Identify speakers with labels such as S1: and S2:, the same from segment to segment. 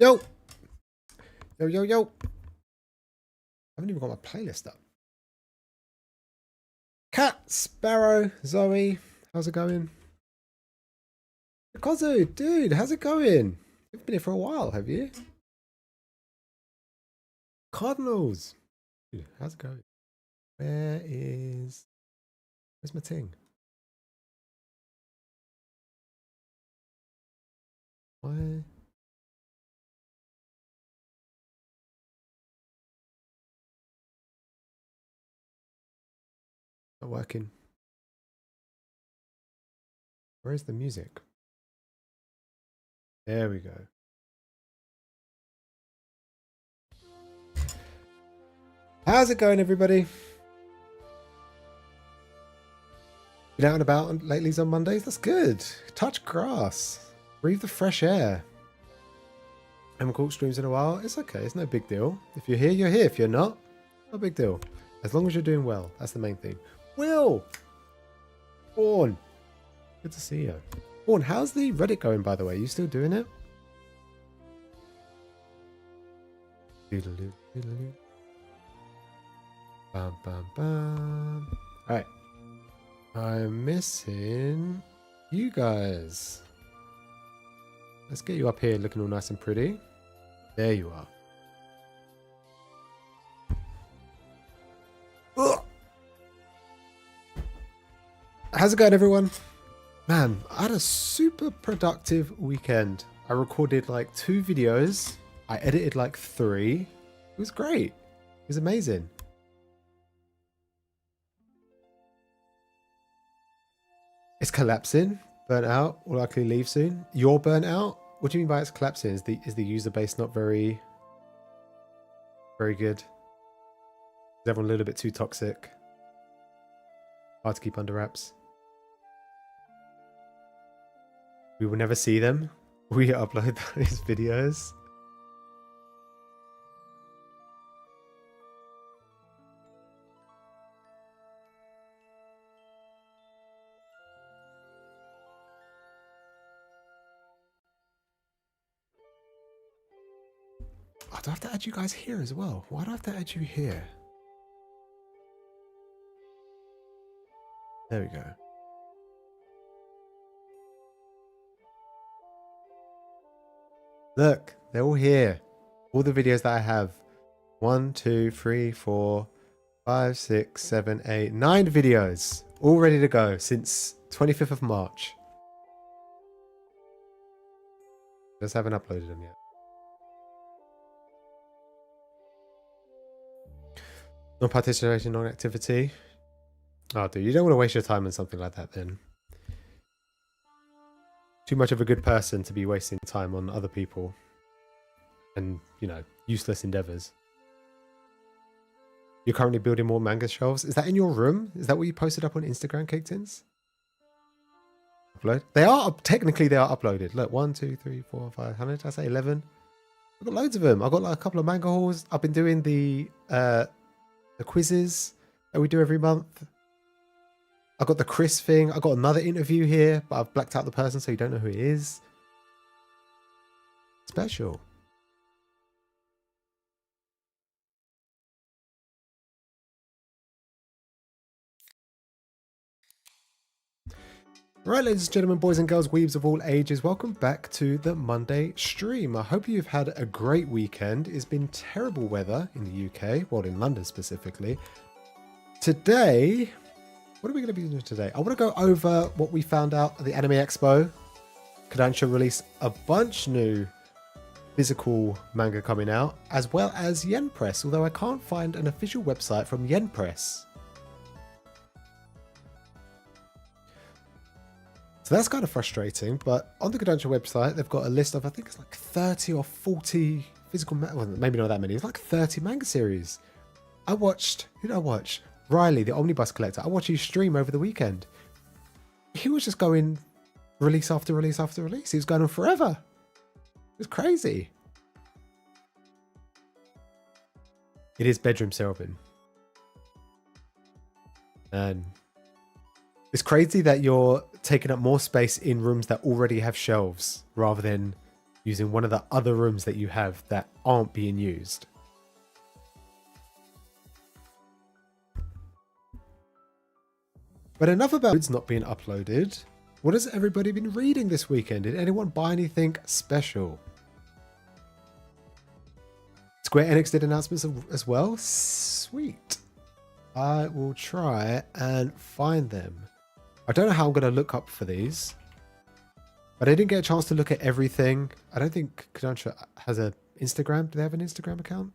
S1: Yo! Yo, yo, yo. I haven't even got my playlist up. Cat, Sparrow, Zoe, how's it going? Kozu, dude, how's it going? You've been here for a while, have you? Cardinals. Dude, how's it going? Where's my ting? Why? Not working. Where's the music? There we go. How's it going, everybody? Been out and about lately on Mondays? That's good. Touch grass. Breathe the fresh air. Haven't caught streams in a while. It's okay. It's no big deal. If you're here, you're here. If you're not, no big deal. As long as you're doing well. That's the main thing. Will! Born. Good to see you. Born, how's the Reddit going, by the way? You still doing it? Doodaloo, doodaloo. Bam, bam, bam. Alright. I'm missing you guys. Let's get you up here looking all nice and pretty. There you are. Ugh. How's it going, everyone? Man, I had a super productive weekend. I recorded like 2 videos. I edited like 3. It was great. It was amazing. It's collapsing. Burnt out. Will likely leave soon. You're burnt out? What do you mean by it's collapsing? Is the user base not very good? Is everyone a little bit too toxic? Hard to keep under wraps. We will never see them. We upload those videos. Oh, do I have to add you guys here as well? Why do I have to add you here? There we go. Look, they're all here. All the videos that I have. 1, 2, 3, 4, 5, 6, 7, 8, 9 videos. All ready to go since 25th of March. Just haven't uploaded them yet. Non-participation, non-activity. Oh, dude, you don't want to waste your time on something like that then. Too much of a good person to be wasting time on other people. And, you know, useless endeavors. You're currently building more manga shelves. Is that in your room? Is that what you posted up on Instagram, Cake Tins? Upload? They are, technically they are uploaded. Look, 1, 2, 3, 4, 5, how many did I say? 11? I've got loads of them. I've got like a couple of manga hauls. I've been doing the quizzes that we do every month. I've got the Chris thing. I've got another interview here, but I've blacked out the person so you don't know who it is. Special. Right, ladies and gentlemen, boys and girls, weebs of all ages, welcome back to the Monday stream. I hope you've had a great weekend. It's been terrible weather in the UK, well, in London specifically. Today, what are we going to be doing today? I want to go over what we found out at the Anime Expo. Kodansha released a bunch new physical manga coming out, as well as Yen Press, although I can't find an official website from Yen Press. So that's kind of frustrating, but on the Kodansha website, they've got a list of, I think it's like 30 or 40 physical, well, maybe not that many, it's like 30 manga series. Who did I watch? Riley, the Omnibus Collector. I watched his stream over the weekend. He was just going release after release after release. He was going on forever. It was crazy. It is bedroom Selvin. And it's crazy that you're taking up more space in rooms that already have shelves rather than using one of the other rooms that you have that aren't being used. But enough about it's not being uploaded. What has everybody been reading this weekend? Did anyone buy anything special? Square Enix did announcements as well. Sweet. I will try and find them. I don't know how I'm going to look up for these. But I didn't get a chance to look at everything. I don't think Kodansha has an Instagram. Do they have an Instagram account?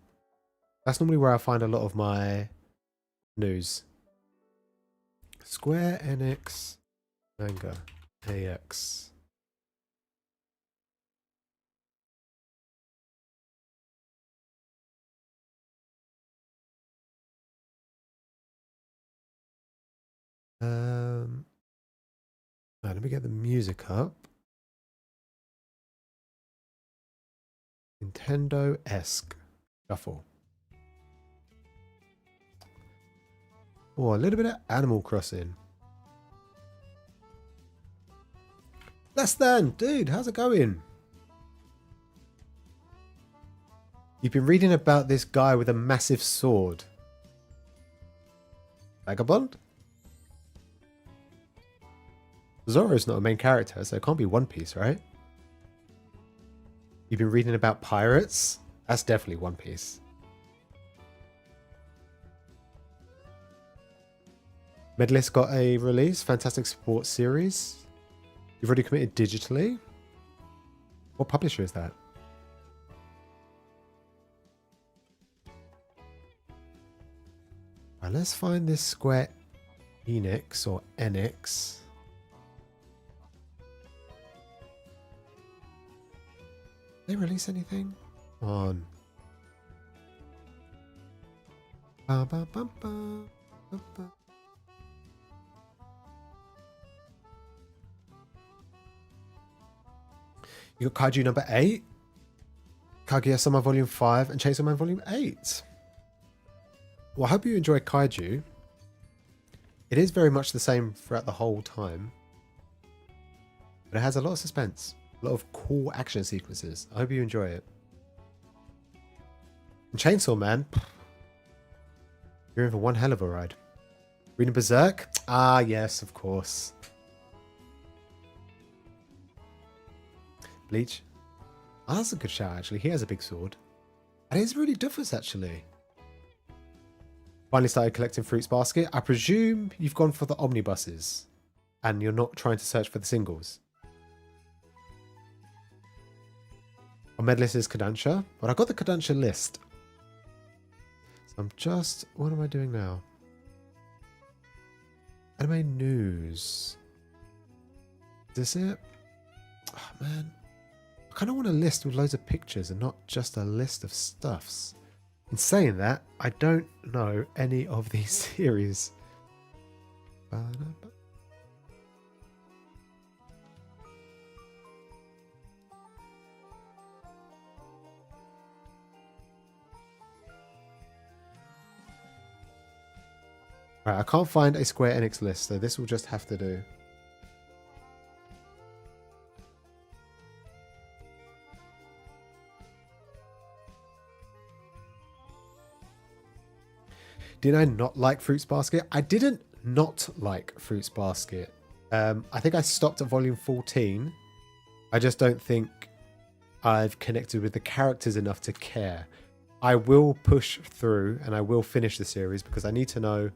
S1: That's normally where I find a lot of my news. Square Enix Manga AX. Right, let me get the music up. Nintendo-esque shuffle. Oh, a little bit of Animal Crossing. Less than, dude, how's it going? You've been reading about this guy with a massive sword. Vagabond? Zoro's not a main character, so it can't be One Piece, right? You've been reading about pirates? That's definitely One Piece. Medalist got a release. Fantastic Sports Series. You've already committed digitally. What publisher is that? Right, let's find this Square Enix or Enix. Did they release anything? Come on. Ba, ba, ba, ba, ba, ba. You got Kaiju number 8, Kaguya-sama Volume 5, and Chainsaw Man Volume 8. Well, I hope you enjoy Kaiju. It is very much the same throughout the whole time. But it has a lot of suspense. A lot of cool action sequences. I hope you enjoy it. And Chainsaw Man, you're in for one hell of a ride. Reading Berserk? Ah, yes, of course. Bleach? Oh, that's a good shout, actually. He has a big sword. And he's really doofus, actually. Finally started collecting Fruits Basket. I presume you've gone for the omnibuses. And you're not trying to search for the singles. Our medalist is Kodansha. But I got the Kodansha list. So I'm just... What am I doing now? Anime news. Is this it? Oh, man. I kind of want a list with loads of pictures and not just a list of stuffs. In saying that, I don't know any of these series. Right, I can't find a Square Enix list, so this will just have to do. Did I not like Fruits Basket? I didn't not like Fruits Basket. I think I stopped at volume 14. I just don't think I've connected with the characters enough to care. I will push through and I will finish the series because I need to know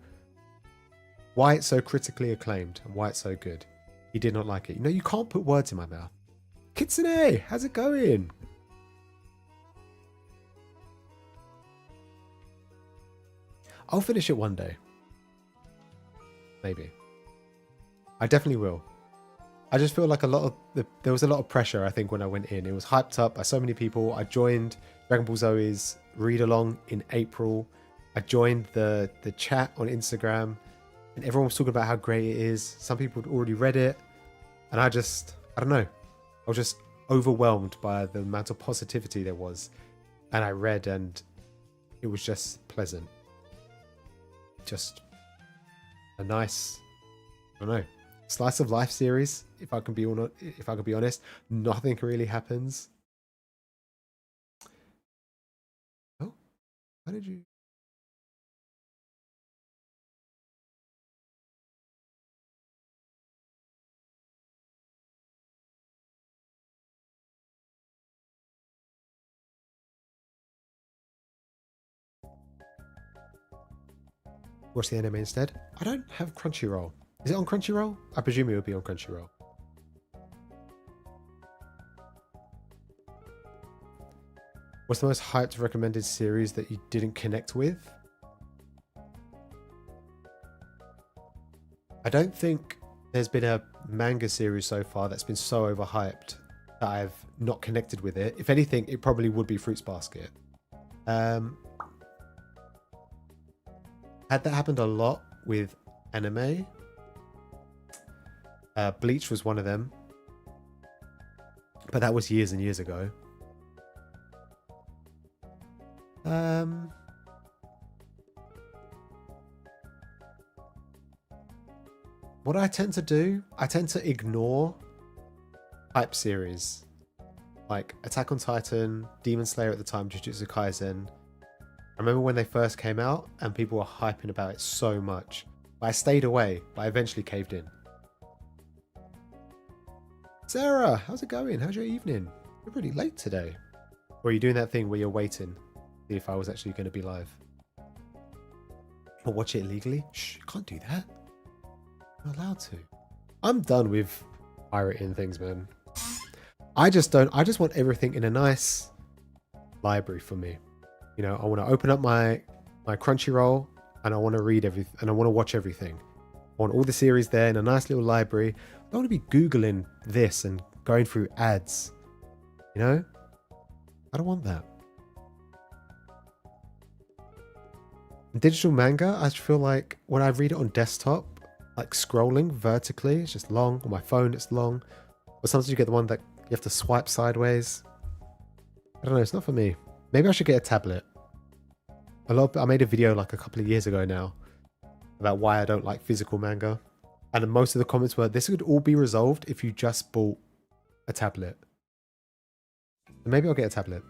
S1: why it's so critically acclaimed and why it's so good. He did not like it. You know, you can't put words in my mouth. Kitsune, how's it going? I'll finish it one day. Maybe. I definitely will. I just feel like there was a lot of pressure, I think, when I went in. It was hyped up by so many people. I joined Dragon Ball Zoe's read along in April. I joined the chat on Instagram and everyone was talking about how great it is. Some people had already read it. And I don't know. I was just overwhelmed by the amount of positivity there was. And I read and it was just pleasant. Just a nice, I don't know, slice of life series. If I can be honest, nothing really happens. How did you? Watch the anime instead. I don't have Crunchyroll. Is it on Crunchyroll? I presume it would be on Crunchyroll. What's the most hyped recommended series that you didn't connect with? I don't think there's been a manga series so far that's been so overhyped that I've not connected with it. If anything, it probably would be Fruits Basket. Had that happened a lot with anime. Bleach was one of them. But that was years and years ago. What I tend to do, I tend to ignore hype series. Like Attack on Titan, Demon Slayer at the time, Jujutsu Kaisen. I remember when they first came out and people were hyping about it so much. But I stayed away, but I eventually caved in. Sarah, how's it going? How's your evening? You're pretty late today. Or are you doing that thing where you're waiting to see if I was actually going to be live? Or watch it illegally? Shh, you can't do that. I'm not allowed to. I'm done with pirating things, man. I just want everything in a nice library for me. You know, I want to open up my Crunchyroll and I want to read everything and I want to watch everything. I want all the series there in a nice little library. I don't want to be Googling this and going through ads. You know? I don't want that. In digital manga, I feel like when I read it on desktop, like scrolling vertically, it's just long. On my phone, it's long. Or sometimes you get the one that you have to swipe sideways. I don't know, it's not for me. Maybe I should get a tablet. I made a video like a couple of years ago now about why I don't like physical manga. And most of the comments were, this would all be resolved if you just bought a tablet. Maybe I'll get a tablet.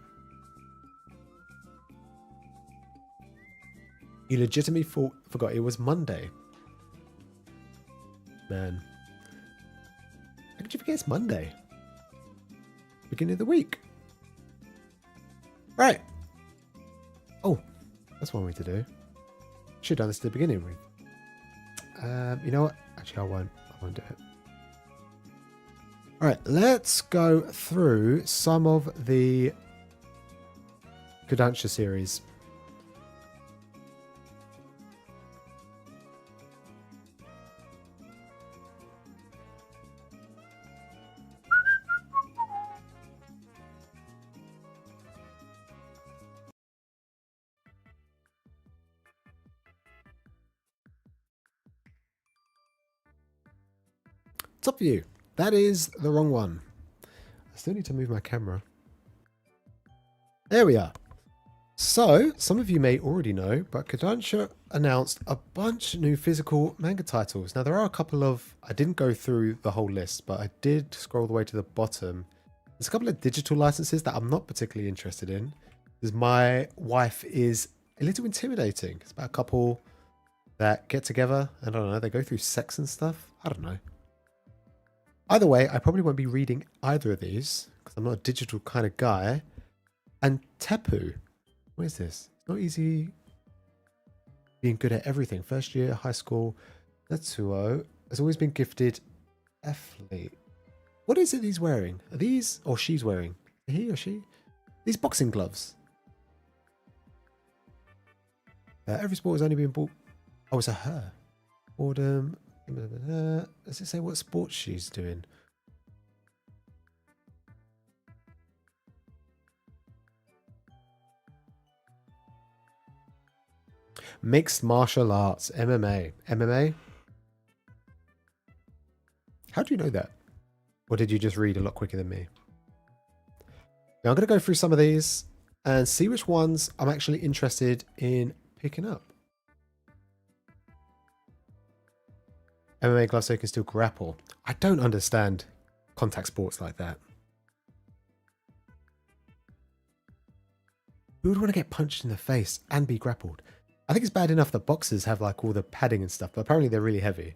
S1: You legitimately forgot it was Monday. Man. How could you forget it's Monday? Beginning of the week. Right. Oh, that's one way to do. Should have done this at the beginning. You know what? Actually, I won't do it. All right, let's go through some of the Kodansha series. Top view. That is the wrong one. I still need to move my camera. There we are. So, some of you may already know, but Kodansha announced a bunch of new physical manga titles. Now, there are a couple of... I didn't go through the whole list, but I did scroll the way to the bottom. There's a couple of digital licenses that I'm not particularly interested in, because my wife is a little intimidating. It's about a couple that get together, and I don't know, they go through sex and stuff. I don't know. Either way, I probably won't be reading either of these because I'm not a digital kind of guy. And Tepu, what is this? It's not easy being good at everything. First year, high school, Natsuo has always been gifted athlete. What is it he's wearing? Are these, or she's wearing? He or she? These boxing gloves. Every sport has only been bought. Oh, it's a her. Boredom. Does it say what sport she's doing? Mixed martial arts, MMA. MMA? How do you know that? Or did you just read a lot quicker than me? Now I'm going to go through some of these and see which ones I'm actually interested in picking up. MMA gloves so you can still grapple. I don't understand contact sports like that. Who would want to get punched in the face and be grappled? I think it's bad enough that boxers have like all the padding and stuff, but apparently they're really heavy.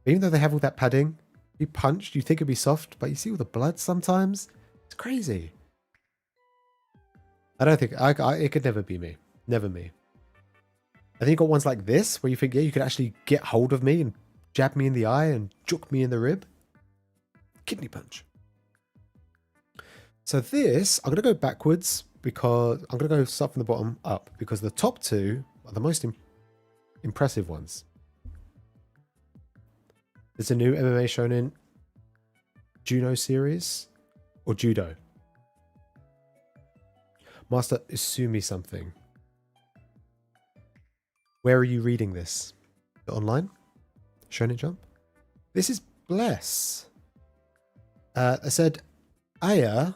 S1: Even though they have all that padding, you punched, you think it'd be soft, but you see all the blood sometimes. It's crazy. I don't think it could never be me. Never me. I think you got ones like this where you think, yeah, you could actually get hold of me and jab me in the eye and juke me in the rib. Kidney punch. So this, I'm going to go backwards because I'm going to go start from the bottom up because the top two are the most impressive ones. There's a new MMA Shonen Juno series or Judo. Master Isumi something. Where are you reading this? Online? Shonen Jump? This is Bless. I said Aya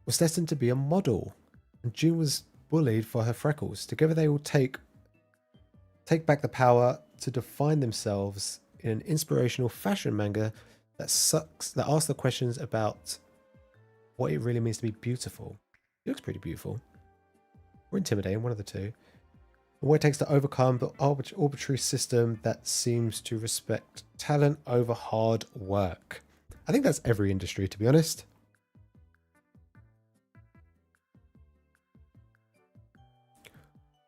S1: was destined to be a model, and June was bullied for her freckles. Together they will take back the power to define themselves in an inspirational fashion manga that asks the questions about what it really means to be beautiful. It looks pretty beautiful. Or intimidating, one of the two. And what it takes to overcome the arbitrary system that seems to respect talent over hard work. I think that's every industry, to be honest.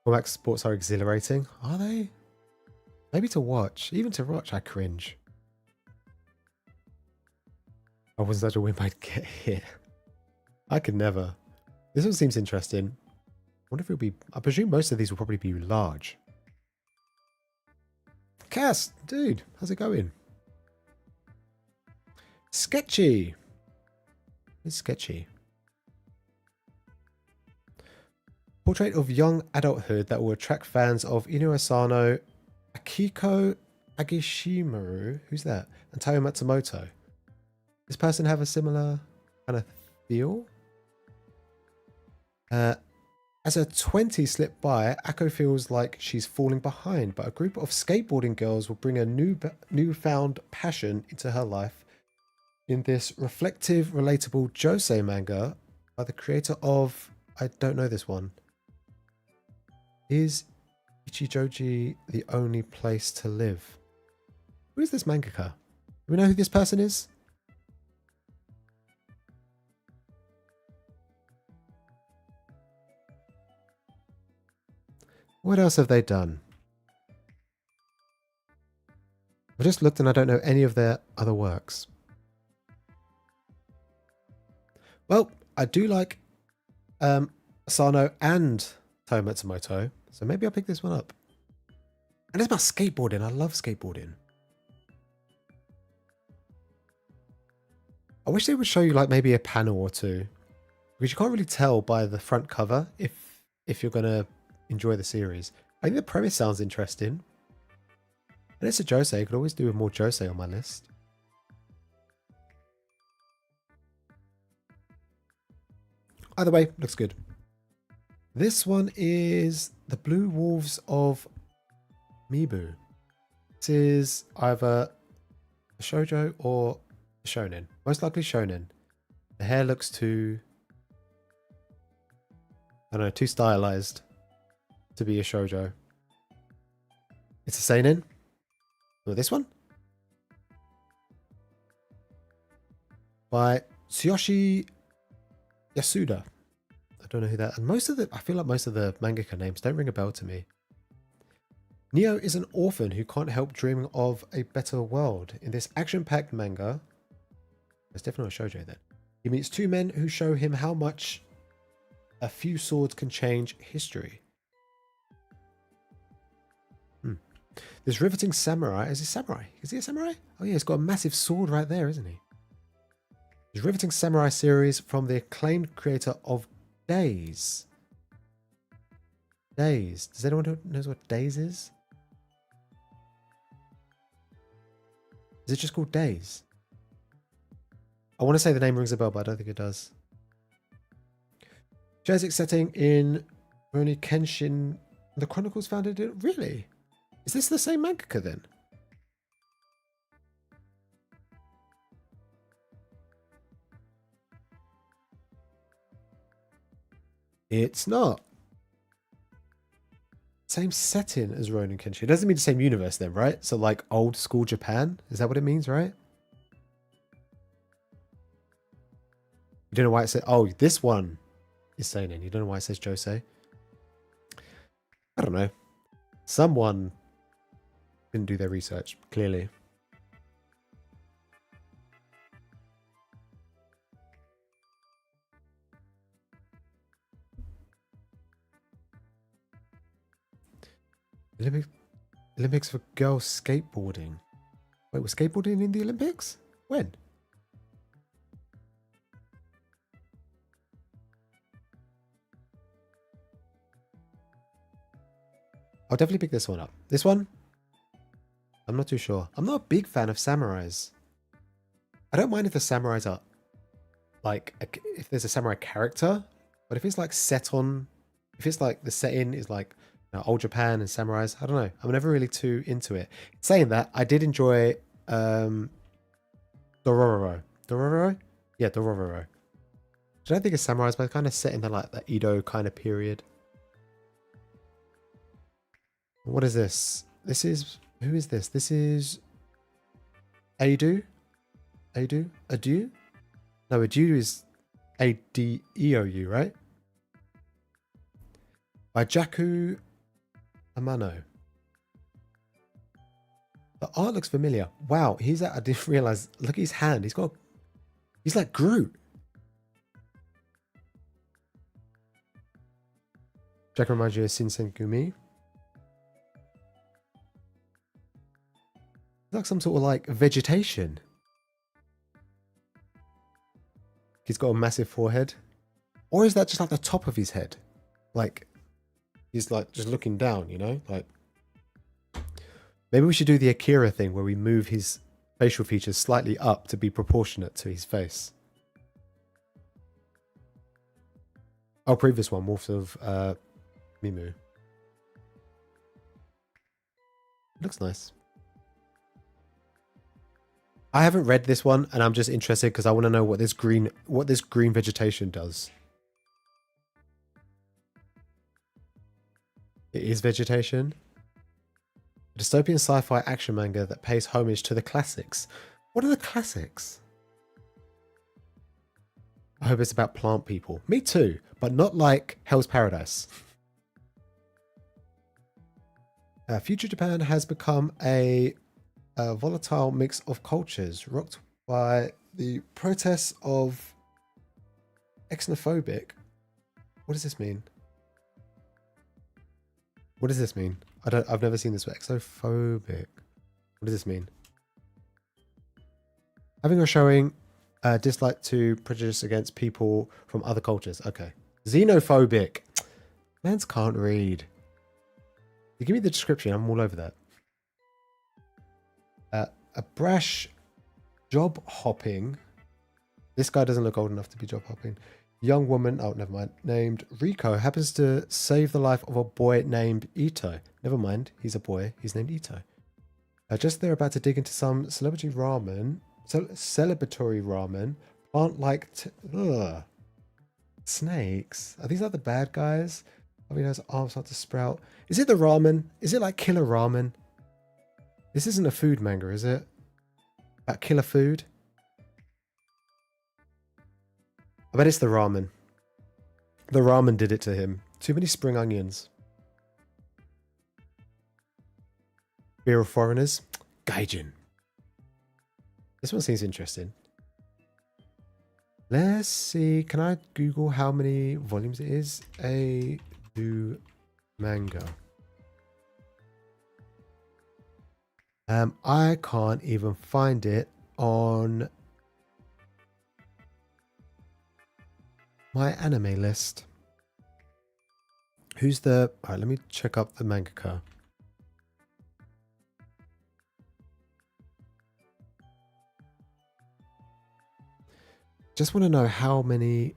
S1: Combat sports are exhilarating. Are they? Maybe to watch. Even to watch, I cringe. I wasn't such a win I'd get hit. I could never. This one seems interesting. I wonder if it'll be... I presume most of these will probably be large. Cass, dude, how's it going? Sketchy. It's sketchy. Portrait of young adulthood that will attract fans of Inu Asano, Akiko Agishimaru, who's that? And Tayo Matsumoto. This person have a similar kind of feel? As her 20s slip by, Akko feels like she's falling behind, but a group of skateboarding girls will bring a newfound passion into her life in this reflective, relatable josei manga by the creator of... I don't know this one. Is Ichijoji the only place to live? Who is this mangaka? Do we know who this person is? What else have they done? I just looked and I don't know any of their other works. Well, I do like Asano and Tayo Matsumoto, so maybe I'll pick this one up. And it's about skateboarding. I love skateboarding. I wish they would show you like maybe a panel or two, because you can't really tell by the front cover if you're gonna enjoy the series. I think the premise sounds interesting. And it's a josei. I could always do with more josei on my list. Either way, looks good. This one is The Blue Wolves of Mibu. This is either a shoujo or a shonen. Most likely shonen. The hair looks too... I don't know, too stylized to be a shoujo. It's a seinen. Or this one? By Tsuyoshi Yasuda. I don't know who that... And I feel like most of the mangaka names don't ring a bell to me. Neo is an orphan who can't help dreaming of a better world. In this action-packed manga... It's definitely a shoujo then. He meets two men who show him how much a few swords can change history. This riveting samurai... Is he samurai? Is he a samurai? Oh yeah, he's got a massive sword right there, isn't he? This riveting samurai series from the acclaimed creator of Days. Days. Does anyone who knows what Days is? Is it just called Days? I want to say the name rings a bell, but I don't think it does. Jersey setting in Rurouni Kenshin. The Chronicles founded it. Really? Is this the same mangaka then? It's not. Same setting as Ronin Kenshin. It doesn't mean the same universe then, right? So like old school Japan? Is that what it means, right? You don't know why it says... Oh, this one is seinen. You don't know why it says Josei? I don't know. Someone didn't do their research, clearly. Olympics for girls skateboarding. Wait, was skateboarding in the Olympics? When? I'll definitely pick this one up. This one? I'm not too sure. I'm not a big fan of samurais. I don't mind if the samurais are like, if there's a samurai character, but if it's like set on, if it's like the setting is like old Japan and samurais, I don't know. I'm never really too into it. Saying that, I did enjoy Dororo. Dororo? Yeah, Dororo. I don't think it's samurais, but kind of set in the like the Edo kind of period. What is this? This is... Who is this? This is... Adu? Adu? Adu? No, Adu is A-D-E-O-U, right? By Jaku Amano. The art looks familiar. Wow, I didn't realize. Look at his hand. He's like Groot. Jaku reminds you of Shinsengumi. Like some sort of like vegetation. He's got a massive forehead. Or is that just like the top of his head? Like, he's like just looking down, you know? Like, maybe we should do the Akira thing where we move his facial features slightly up to be proportionate to his face. Oh, previous one, Morphs of Mimu. Looks nice. I haven't read this one, and I'm just interested because I want to know what this green vegetation does. It is vegetation. A dystopian sci-fi action manga that pays homage to the classics. What are the classics? I hope it's about plant people. Me too, but not like Hell's Paradise. Future Japan has become a volatile mix of cultures, rocked by the protests of xenophobic. What does this mean? What does this mean? I've never seen this word. Xenophobic. What does this mean? Having or showing dislike to prejudice against people from other cultures. Okay. Xenophobic. Mans can't read. You give me the description. I'm all over that. A brash job hopping. This guy doesn't look old enough to be job hopping. Young woman, oh, never mind, named Rico happens to save the life of a boy named Ito. Never mind, he's a boy. He's named Ito. Just they're about to dig into some celebratory ramen. Aren't like snakes. Are these like the bad guys? I mean, his arms start to sprout. Is it the ramen? Is it like killer ramen? This isn't a food manga, is it? About killer food? I bet it's the ramen. The ramen did it to him. Too many spring onions. Fear of foreigners? Gaijin. This one seems interesting. Let's see. Can I Google how many volumes it is? Do manga. I can't even find it on my anime list. Who's the... Alright, let me check up the mangaka. Just want to know how many...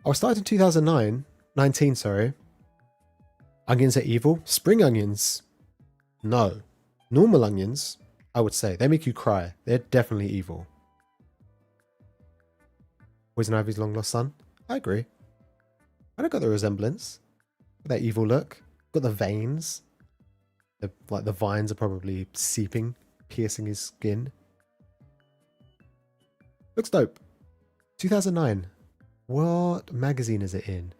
S1: I was started in 2019, sorry. Onions are evil? Spring onions? No. Normal onions, I would say. They make you cry. They're definitely evil. Poison Ivy's long lost son. I agree. I don't got the resemblance. That evil look. Got the veins. Like the vines are probably seeping, piercing his skin. Looks dope. 2009. What magazine is it in?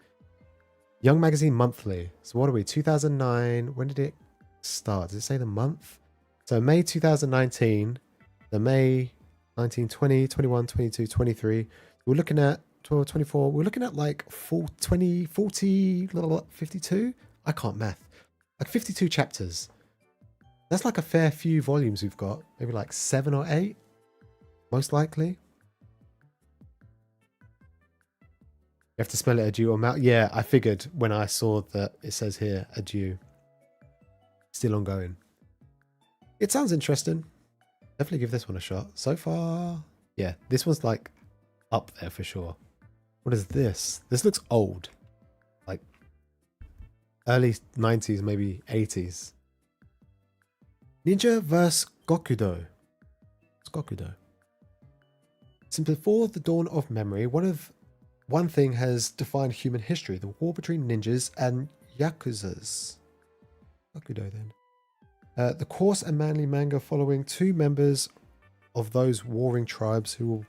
S1: Young Magazine Monthly. So what are we? 2009. When did it start? Does it say the month? So May 2019. The May 19, 20, 21, 22, 23. We're looking at 12, 24. We're looking at like 20, 40, 52. I can't math. Like 52 chapters. That's like a fair few volumes we've got. Maybe like 7 or 8. Most likely. You have to spell it adieu or mouth. Yeah, I figured when I saw that it says here adieu. Still ongoing. It sounds interesting. Definitely give this one a shot. So far, yeah, this one's like up there for sure. What is this? This looks old. Like early 90s, maybe 80s. Ninja vs. Gokudo. It's Gokudo. Since before the dawn of memory, one thing has defined human history, the war between ninjas and yakuzas. Gokudo then. The coarse and manly manga following two members of those warring tribes who will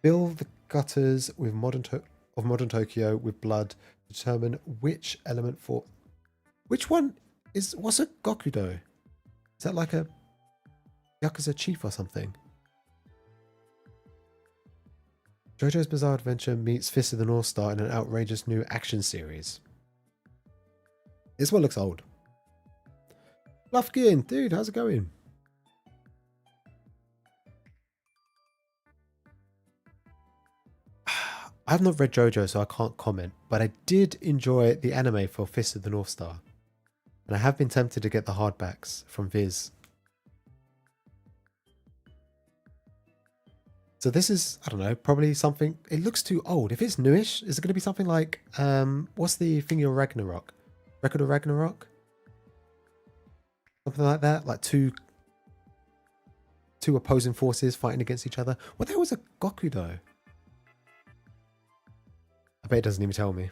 S1: fill the gutters with modern Tokyo with blood to determine which element for... Which one is... What's a Gokudo? Is that like a Yakuza chief or something? JoJo's Bizarre Adventure meets Fist of the North Star in an outrageous new action series. This one looks old. Lufkin, dude, how's it going? I've not read JoJo, so I can't comment, but I did enjoy the anime for Fist of the North Star. And I have been tempted to get the hardbacks from Viz. So this is, I don't know, probably something... It looks too old. If it's newish, is it going to be something like... what's the thing of Ragnarok? Record of Ragnarok? Something like that? Like two opposing forces fighting against each other? What the hell was a Gokudo? I bet it doesn't even tell me.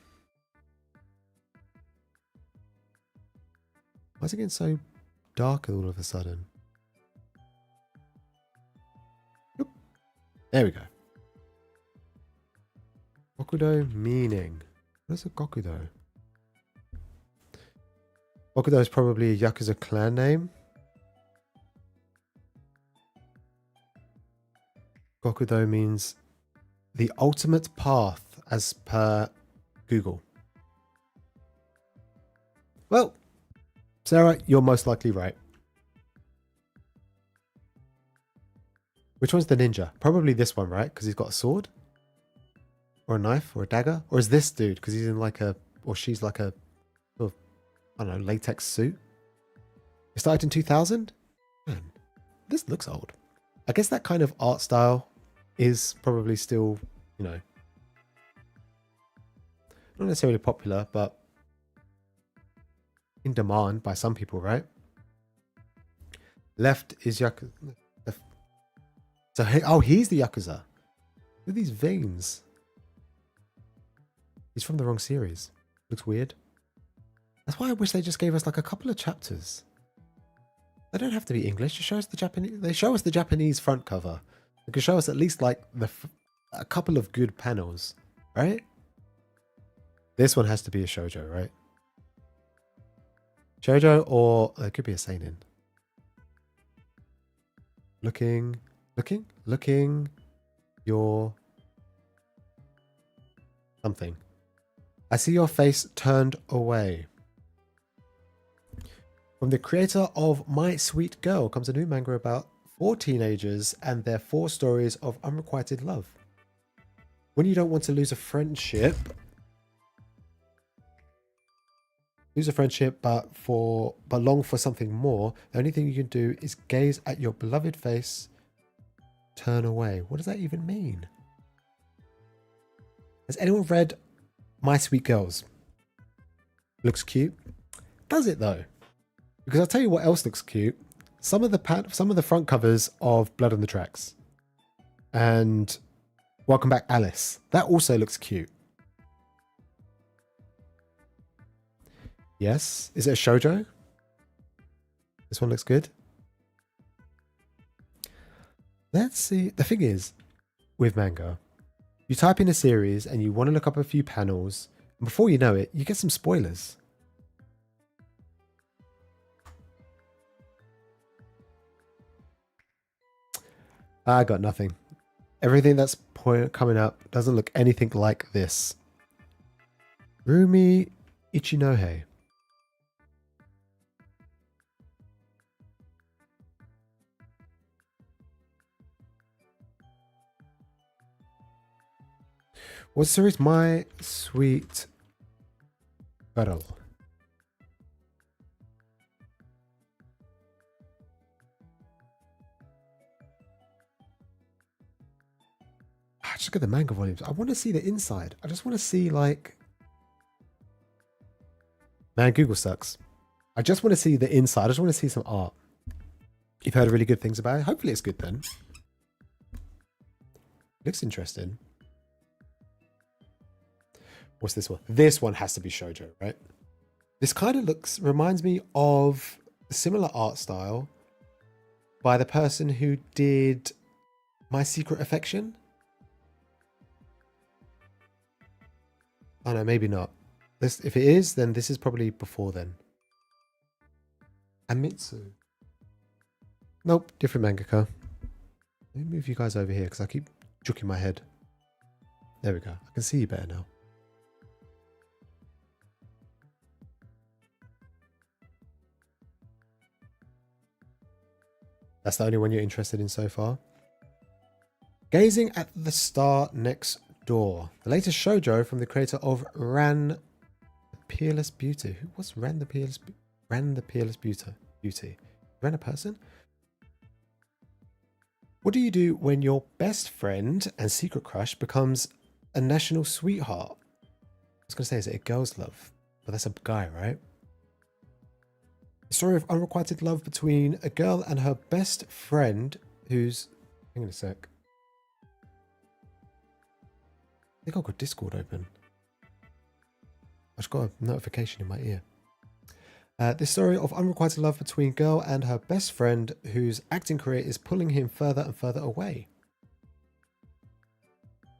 S1: Why is it getting so dark all of a sudden? Oop. There we go. Gokudo meaning. What is a Gokudo? Gokudo is probably a Yakuza clan name. Gokudo means the ultimate path as per Google. Well, Sarah, you're most likely right. Which one's the ninja? Probably this one, right? Because he's got a sword? Or a knife? Or a dagger? Or is this dude? Because he's in like a... Or she's like a... Sort of, I don't know, latex suit? It started in 2000? Man, this looks old. I guess that kind of art style is probably still, you know... Not necessarily popular, but... in demand by some people, right? Left is Yakuza. So, oh, he's the Yakuza. Look at these veins. He's from the wrong series. Looks weird. That's why I wish they just gave us like a couple of chapters. They don't have to be English. Just show us the Japanese. They show us the Japanese front cover. They could show us at least like a couple of good panels, right? This one has to be a shoujo, right? Shoujo, or it could be a seinen. Looking your something. I see your face turned away. From the creator of My Sweet Girl comes a new manga about 4 teenagers and their 4 stories of unrequited love. When you don't want to lose a friendship, but long for something more, the only thing you can do is gaze at your beloved face, turn away. What does that even mean? Has anyone read My Sweet Girls? Looks cute. Does it though? Because I'll tell you what else looks cute. Some of the front covers of Blood on the Tracks. And Welcome back, Alice. That also looks cute. Yes. Is it a shoujo? This one looks good. Let's see. The thing is, with manga, you type in a series and you want to look up a few panels, and before you know it, you get some spoilers. I got nothing. Everything that's coming up doesn't look anything like this. Rumi Ichinohe. What's the series? My Sweet Girl. Just look at the manga volumes. I want to see the inside. I just want to see, like... Man, Google sucks. I just want to see the inside. I just want to see some art. You've heard really good things about it. Hopefully it's good then. Looks interesting. What's this one? This one has to be shoujo, right? This kind of reminds me of a similar art style by the person who did My Secret Affection. Oh no, maybe not. This, if it is, then this is probably before then. Amitsu. Nope, different mangaka. Let me move you guys over here because I keep juking my head. There we go. I can see you better now. That's the only one you're interested in so far. Gazing at the Star Next Door. The latest shoujo from the creator of Ran the Peerless Beauty. Who was Ran the Peerless Beauty? Ran a person? What do you do when your best friend and secret crush becomes a national sweetheart? I was going to say, is it a girl's love? But that's a guy, right? The story of unrequited love between a girl and her best friend who's... Hang on a sec. I think I've got Discord open. I just got a notification in my ear. This story of unrequited love between girl and her best friend whose acting career is pulling him further and further away.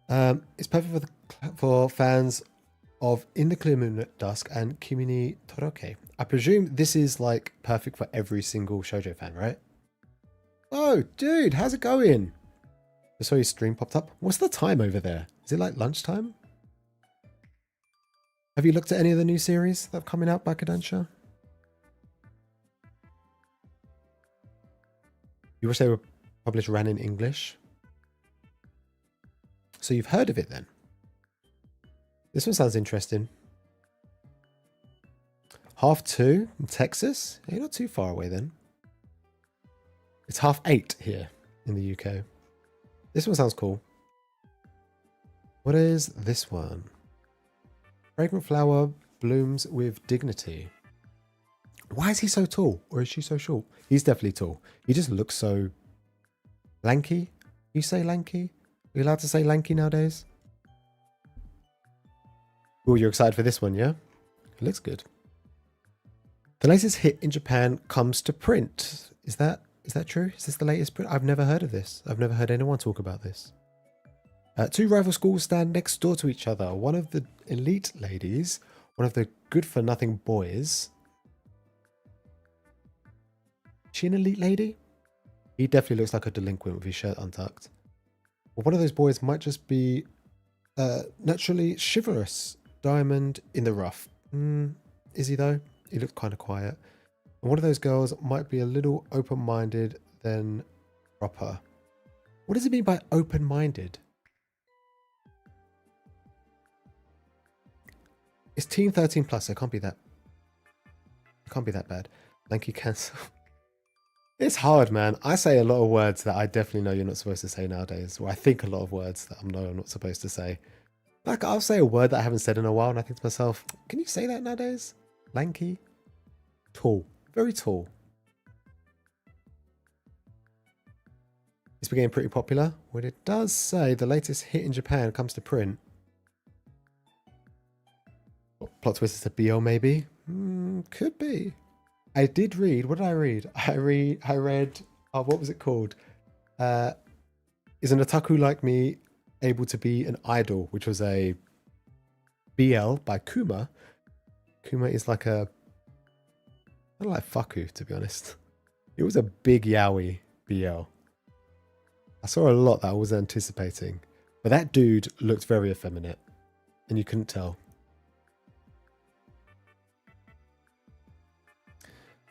S1: It's perfect for fans of In the Clear Moon at Dusk and Kimi ni Toroke. I presume this is like perfect for every single shoujo fan, right? Oh, dude, how's it going? I saw your stream popped up. What's the time over there? Is it like lunchtime? Have you looked at any of the new series that are coming out by Kodansha? You wish they were published ran in English? So you've heard of it then? This one sounds interesting. 2:30 in Texas? You're not too far away then. It's 8:30 here in the UK. This one sounds cool. What is this one? Fragrant flower blooms with dignity. Why is he so tall? Or is she so short? He's definitely tall. He just looks so lanky. You say lanky? Are you allowed to say lanky nowadays? Oh, you're excited for this one, yeah? It looks good. The latest hit in Japan comes to print. Is that true? Is this the latest print? I've never heard of this. I've never heard anyone talk about this. Two rival schools stand next door to each other. One of the elite ladies, one of the good-for-nothing boys. Is she an elite lady? He definitely looks like a delinquent with his shirt untucked. Well, one of those boys might just be naturally chivalrous. Diamond in the rough. Is he though? He looks kind of quiet. And one of those girls might be a little open-minded than proper. What does it mean by open-minded? It's teen 13 plus, so it can't be that. It can't be that bad. Lanky cancel. It's hard, man. I say a lot of words that I definitely know you're not supposed to say nowadays. Or I think a lot of words that I know I'm not supposed to say. Like, I'll say a word that I haven't said in a while, and I think to myself, can you say that nowadays? Lanky? Tall. Very tall. It's been getting pretty popular. Well, it does say the latest hit in Japan comes to print. Plot twist is a BL maybe? Could be. I did read. What did I read? I read. Oh, what was it called? Is an otaku like me able to be an idol? Which was a BL by Kuma. Kuma is like a. I don't like Faku, to be honest. It was a big yaoi BL. I saw a lot that I was anticipating. But that dude looked very effeminate. And you couldn't tell.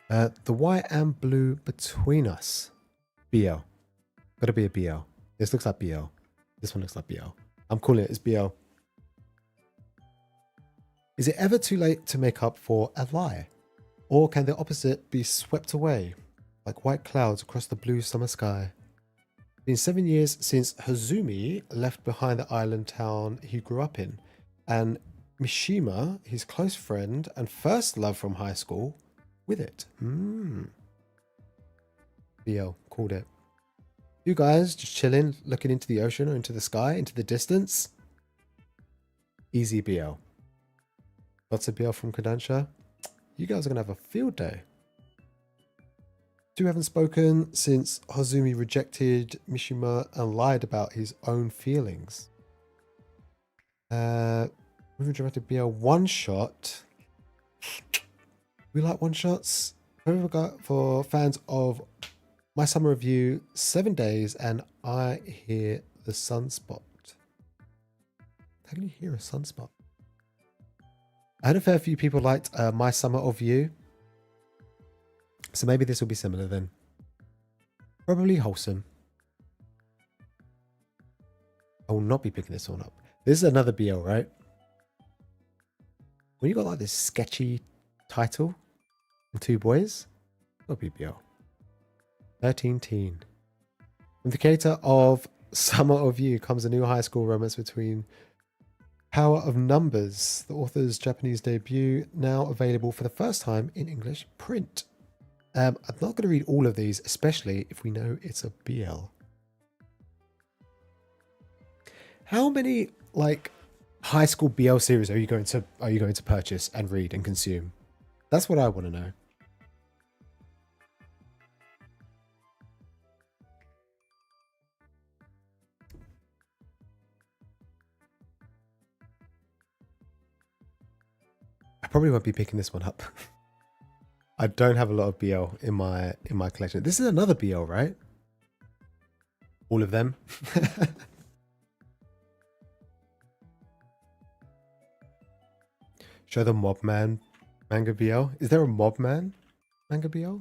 S1: The white and blue between us. BL. Gotta be a BL. This looks like BL. This one looks like BL. I'm calling it as BL. Is it ever too late to make up for a lie? Or can the opposite be swept away like white clouds across the blue summer sky? It's been 7 years since Hazumi left behind the island town he grew up in, and Mishima, his close friend and first love from high school, with it. BL, called it. You guys just chilling, looking into the ocean or into the sky, into the distance. Easy BL. Lots of BL from Kodansha. You guys are going to have a field day. Two haven't spoken since Hazumi rejected Mishima and lied about his own feelings. Moving dramatic BL one shot. We like one shots. For fans of My Summer Review, 7 days, and I hear the sunspot. How can you hear a sunspot? I had a fair few people liked My Summer of You. So maybe this will be similar then. Probably wholesome. I will not be picking this one up. This is another BL, right? When you got like this sketchy title and two boys, it'll be BL. 13 teen. From the creator of Summer of You comes a new high school romance between Power of Numbers, the author's Japanese debut, now available for the first time in English print. I'm not going to read all of these, especially if we know it's a BL. How many like high school BL series are you going to purchase and read and consume? That's what I want to know. I probably won't be picking this one up. I don't have a lot of BL in my collection. This is another BL, right? All of them. Show the Mobman manga BL. Is there a Mobman manga BL?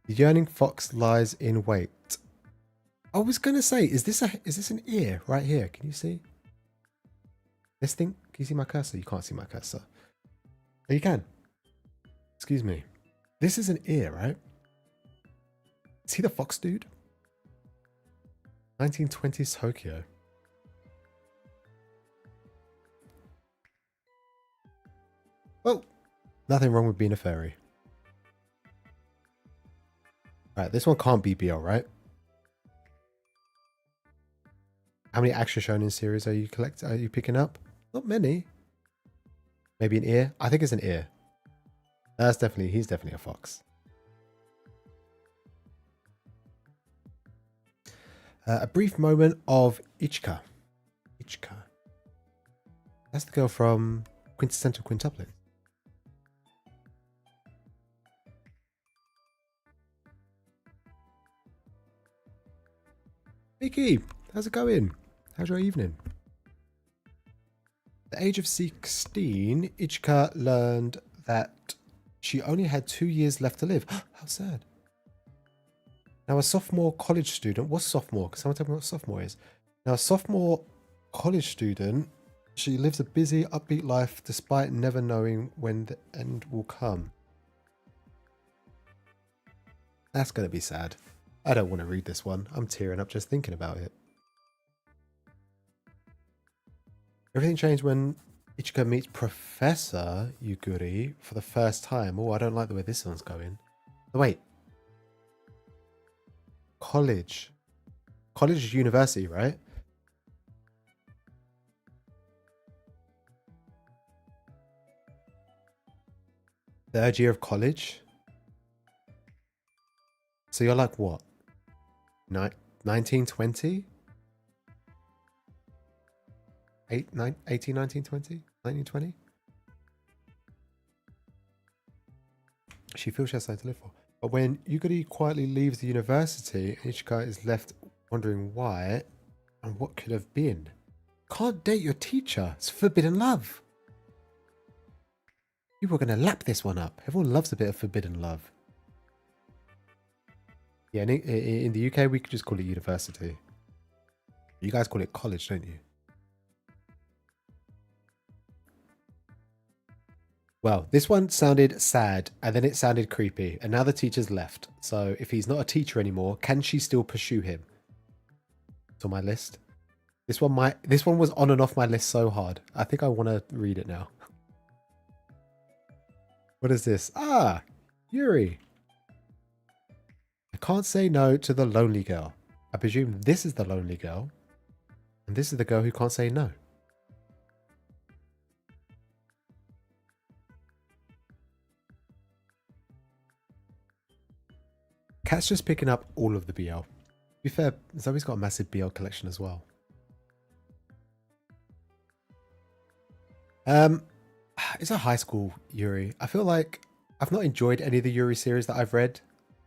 S1: The yearning fox lies in wait. I was gonna say, is this an ear right here? Can you see this thing? Can you see my cursor? You can't see my cursor. Oh, you can. Excuse me. This is an ear, right? Is he the fox dude? 1920s Tokyo. Well, nothing wrong with being a fairy. Alright, this one can't be BL, right? How many action shonen series are you picking up? Not many. Maybe an ear? I think it's an ear. He's definitely a fox. A brief moment of Ichika. Ichika. That's the girl from Quintessential Quintuplet. Vicky, how's it going? How's your evening? At the age of 16, Ichika learned that she only had 2 years left to live. How sad. Now a sophomore college student, what's sophomore? Because someone tell me what sophomore is. Now a sophomore college student, she lives a busy, upbeat life despite never knowing when the end will come. That's going to be sad. I don't want to read this one. I'm tearing up just thinking about it. Everything changed when Ichika meets Professor Yuguri for the first time. Oh, I don't like the way this one's going. Oh, wait. College. college is university, right? Third year of college. So you're like what? 19, 20? 18, 19, 20? 19, 20? She feels she has something to live for. But when Yuguri quietly leaves the university, Ichika is left wondering why and what could have been. Can't date your teacher. It's forbidden love. People are going to lap this one up. Everyone loves a bit of forbidden love. Yeah, in the UK, we could just call it university. You guys call it college, don't you? Well, this one sounded sad, and then it sounded creepy, and now the teacher's left. So if he's not a teacher anymore, can she still pursue him? It's on my list. This one was on and off my list so hard. I think I want to read it now. What is this? Ah, Yuri. I can't say no to the lonely girl. I presume this is the lonely girl, and this is the girl who can't say no. Cat's just picking up all of the BL. To be fair, Zoe's got a massive BL collection as well. It's a high school Yuri. I feel like I've not enjoyed any of the Yuri series that I've read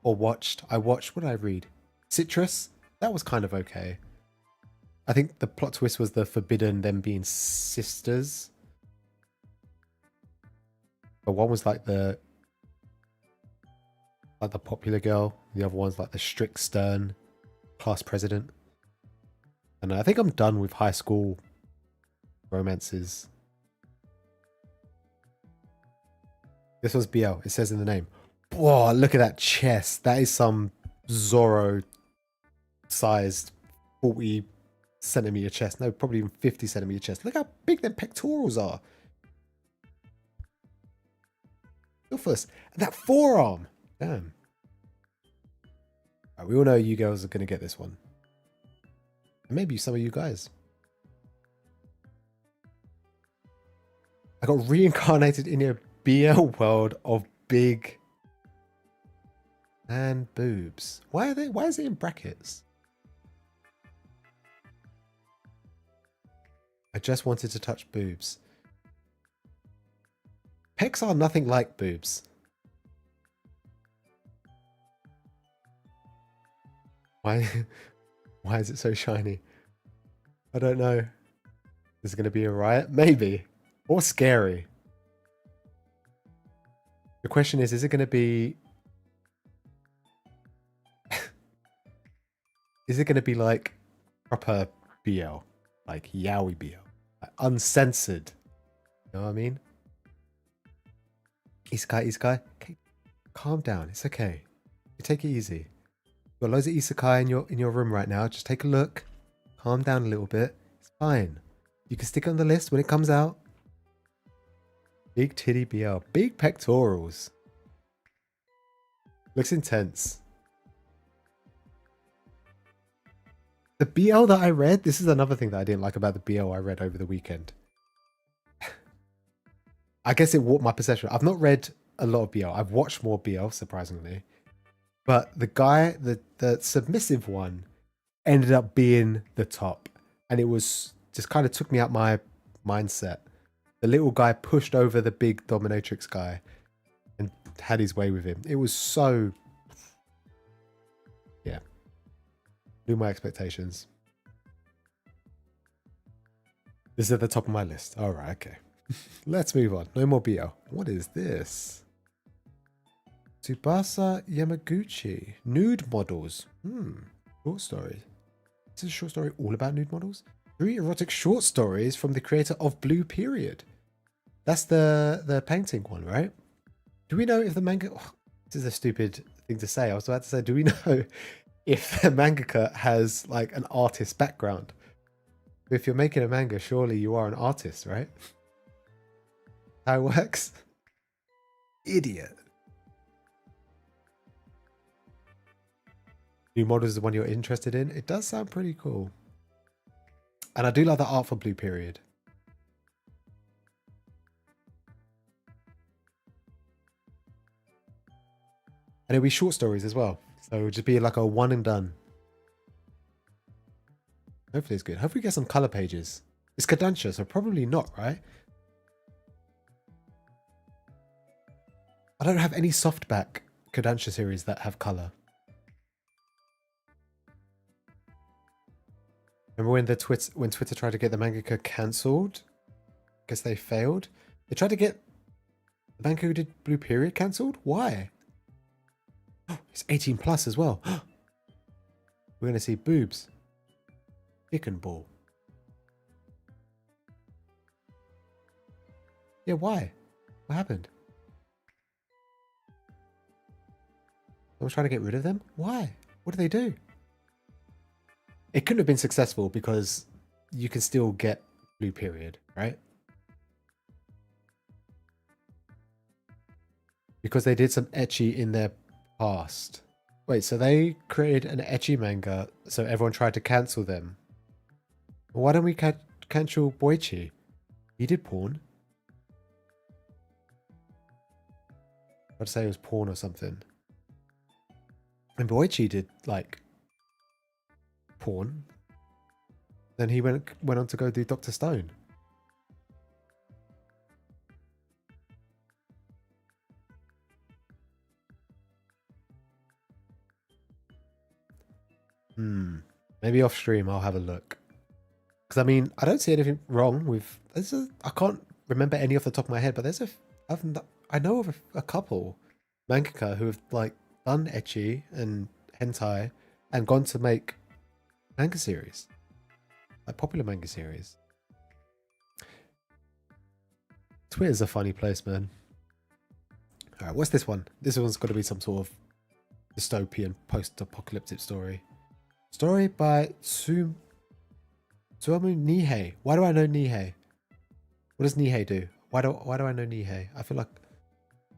S1: or watched. What did I read? Citrus? That was kind of okay. I think the plot twist was the forbidden them being sisters. But one was like the popular girl. The other one's like the strict, stern class president. And I think I'm done with high school romances. This was BL. It says in the name. Whoa, look at that chest. That is some Zorro-sized 40-centimeter chest. No, probably even 50-centimeter chest. Look how big their pectorals are. Go first. And that forearm. Damn. Right, we all know you girls are going to get this one. And maybe some of you guys. I got reincarnated in a BL world of big man boobs. Why is it in brackets? I just wanted to touch boobs. Pecs are nothing like boobs. Why is it so shiny? I don't know. Is it going to be a riot? Maybe. Or scary. The question is it going to be... is it going to be like proper BL? Like yaoi BL? Like uncensored? You know what I mean? Isekai. Okay, calm down. It's okay. You take it easy. You've got loads of isekai in your room right now. Just take a look. Calm down a little bit. It's fine. You can stick it on the list when it comes out. Big titty BL. Big pectorals. Looks intense. The BL that I read, this is another thing that I didn't like about the BL I read over the weekend. I guess it warped my perception. I've not read a lot of BL. I've watched more BL, surprisingly. But the guy, the submissive one, ended up being the top. And it was just kind of took me out my mindset. The little guy pushed over the big dominatrix guy and had his way with him. It was so... yeah. Blew my expectations. This is at the top of my list. All right, okay. Let's move on. No more BL. What is this? Tsubasa Yamaguchi. Nude models. Short story. This is a short story all about nude models? 3 erotic short stories from the creator of Blue Period. That's the painting one, right? Do we know if the manga... oh, this is a stupid thing to say. I was about to say, do we know if the mangaka has like an artist background? If you're making a manga, surely you are an artist, right? How it works? Idiot. New models is the one you're interested in. It does sound pretty cool. And I do like the art for Blue Period. And it'll be short stories as well. So it'll just be like a one and done. Hopefully it's good. Hopefully we get some color pages. It's Kodansha, so probably not, right? I don't have any softback Kodansha series that have color. Remember when Twitter tried to get the mangaka cancelled? Guess they failed. They tried to get the mangaka who did Blue Period cancelled? Why? Oh, it's 18 plus as well. We're going to see boobs. Dick and ball. Yeah, why? What happened? Someone's trying to get rid of them? Why? What did they do? It couldn't have been successful because you can still get Blue Period, right? Because they did some ecchi in their past. Wait, so they created an ecchi manga, so everyone tried to cancel them. Why don't we cancel Boichi? He did porn. I'd say it was porn or something. And Boichi did like porn. Then he went on to go do Dr. Stone. Maybe off stream I'll have a look. Because I mean, I don't see anything wrong with. I can't remember any off the top of my head, but I know of a couple mangaka who have like done ecchi and hentai and gone to make manga series, like popular manga series. Twitter's a funny place, man. All right, what's this one? This one's got to be some sort of dystopian post-apocalyptic story. Story by Tsumu Nihei. Why do I know Nihei? What does Nihei do? Why do I know Nihei? I feel like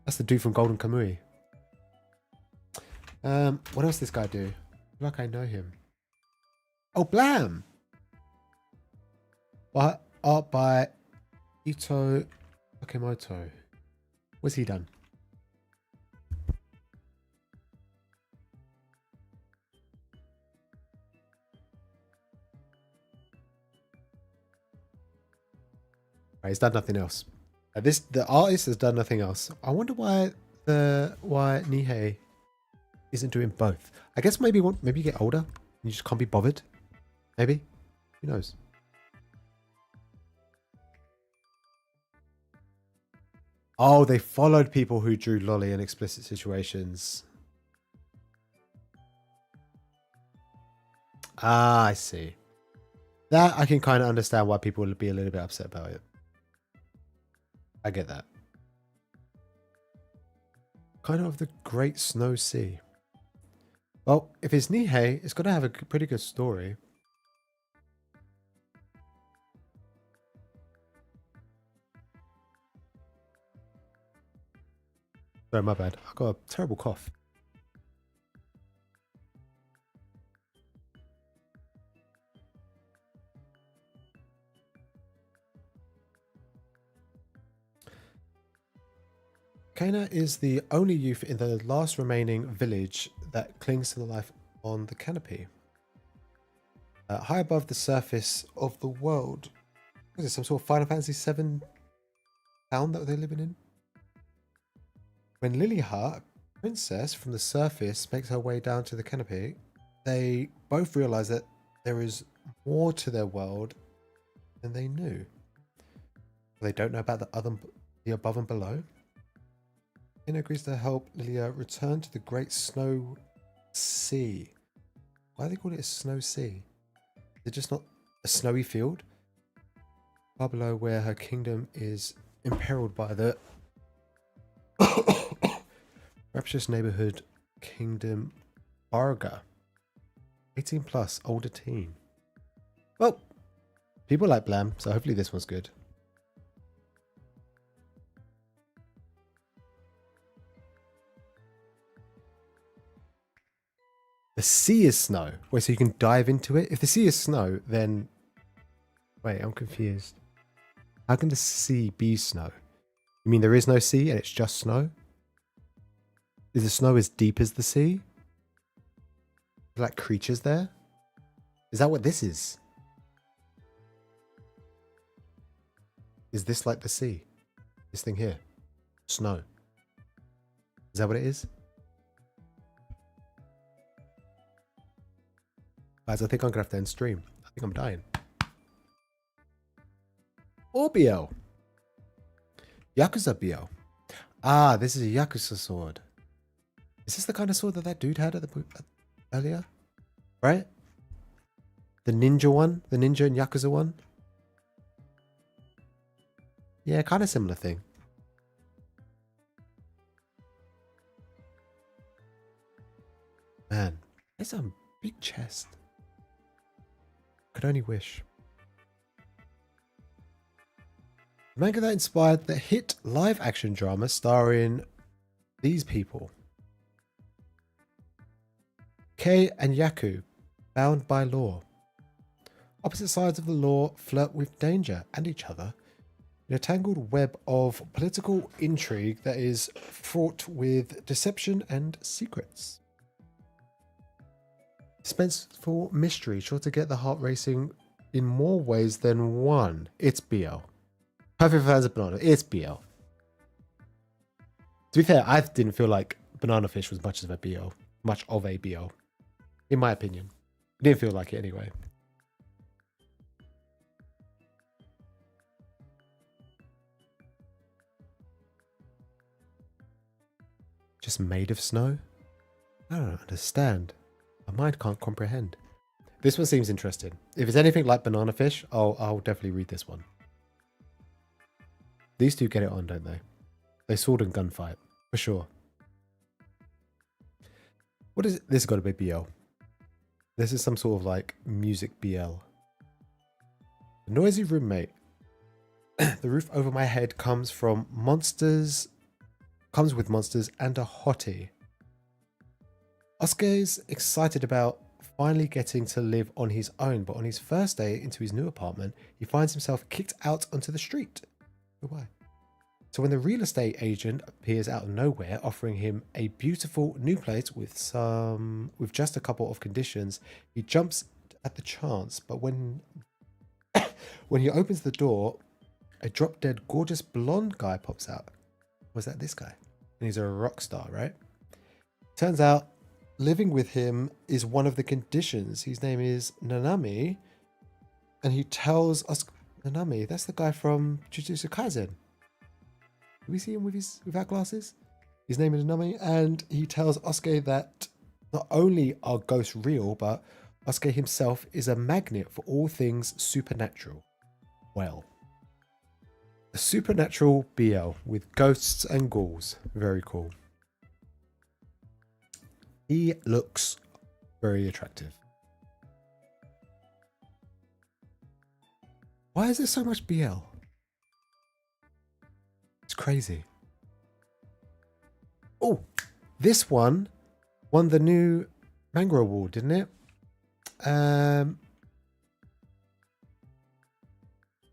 S1: that's the dude from Golden Kamui. What else does this guy do? I feel like I know him. Oh, Blam! Art by Ito Takemoto. What's he done? Right, he's done nothing else. The artist has done nothing else. I wonder why Nihei isn't doing both. I guess maybe you get older and you just can't be bothered. Maybe. Who knows? Oh, they followed people who drew lolly in explicit situations. Ah, I see. That I can kind of understand why people would be a little bit upset about it. I get that. Kind of the Great Snow Sea. Well, if it's Nihei, it's got to have a pretty good story. Sorry, my bad. I got a terrible cough. Kana is the only youth in the last remaining village that clings to the life on the canopy. High above the surface of the world. What is it, some sort of Final Fantasy VII town that they're living in? When Lilyheart, a princess from the surface, makes her way down to the canopy, they both realize that there is more to their world than they knew. They don't know about the above and below. Ina agrees to help Lilia return to the Great Snow Sea. Why do they call it a snow sea? Is it just not a snowy field? Far below where her kingdom is imperiled by the rapturous neighborhood Kingdom Barga. 18 plus, older teen. Well, people like Blam, so hopefully this one's good. The sea is snow. Wait, so you can dive into it? If the sea is snow, then... Wait, I'm confused. How can the sea be snow? You mean there is no sea and it's just snow? Is the snow as deep as the sea? Are like creatures there? Is that what this is? Is this like the sea? This thing here? Snow. Is that what it is? Guys, I think I'm gonna have to end stream. I think I'm dying. Or BL. Yakuza BL. Ah, this is a Yakuza sword. Is this the kind of sword that dude had earlier? Right? The ninja one? The ninja and Yakuza one? Yeah, kind of similar thing. Man, it's a big chest. Could only wish. The manga that inspired the hit live action drama starring these people. Kei and Yaku, bound by law. Opposite sides of the law flirt with danger and each other in a tangled web of political intrigue that is fraught with deception and secrets. Suspenseful mystery, sure to get the heart racing in more ways than one. It's BL. Perfect fans of Banana. It's BL. To be fair, I didn't feel like Banana Fish was much of a BL. Much of a BL. In my opinion. I didn't feel like it anyway. Just made of snow? I don't understand. My mind can't comprehend. This one seems interesting. If it's anything like Banana Fish, I'll definitely read this one. These two get it on, don't they? They sword and gunfight, for sure. What is it? This has got to be BL. This is some sort of like music BL. The noisy roommate. The roof over my head comes with monsters and a hottie. Osuke's excited about finally getting to live on his own, but on his first day into his new apartment, he finds himself kicked out onto the street. Why? So when the real estate agent appears out of nowhere, offering him a beautiful new place with just a couple of conditions, he jumps at the chance. But when he opens the door, a drop-dead gorgeous blonde guy pops out. Was that this guy? And he's a rock star, right? Turns out living with him is one of the conditions. His name is Nanami, and he tells us, Nanami, that's the guy from Jujutsu Kaisen. Do we see him with our glasses? His name is Nanami, and he tells Osuke that not only are ghosts real, but Osuke himself is a magnet for all things supernatural. Well, a supernatural BL with ghosts and ghouls. Very cool. He looks very attractive. Why is there so much BL? It's crazy. Oh, this one won the new Manga Award, didn't it?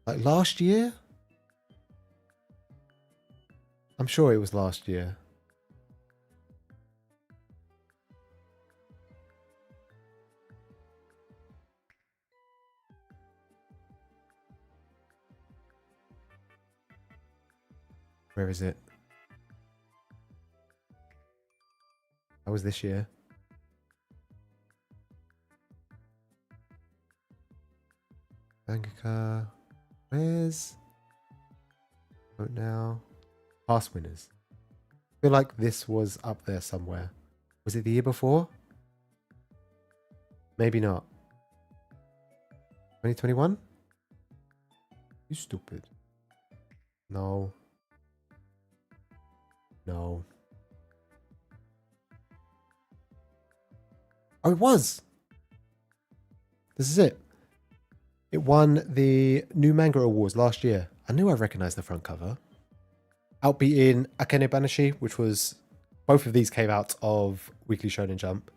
S1: Like last year? I'm sure it was last year. Where is it? That was this year. Mangaka. Where's... Vote now. Past winners. I feel like this was up there somewhere. Was it the year before? Maybe not. 2021? You stupid. No. No. Oh, it was! This is it. It won the new Manga Awards last year. I knew I recognized the front cover. Outbeating Akane Banashi, which was... Both of these came out of Weekly Shonen Jump.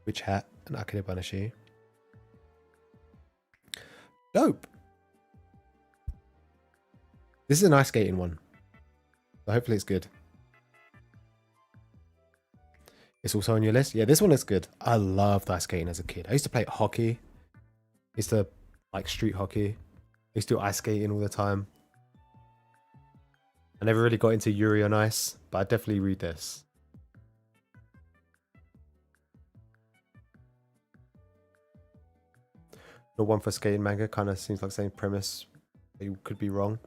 S1: Witch Hat, and Akane Banashi. Dope. This is an ice skating one. So hopefully it's good. It's also on your list. Yeah, this one is good. I loved ice skating as a kid. I used to play hockey. I used to like street hockey. I used to do ice skating all the time. I never really got into Yuri on Ice, but I'd definitely read this. The one for skating manga kind of seems like the same premise. You could be wrong.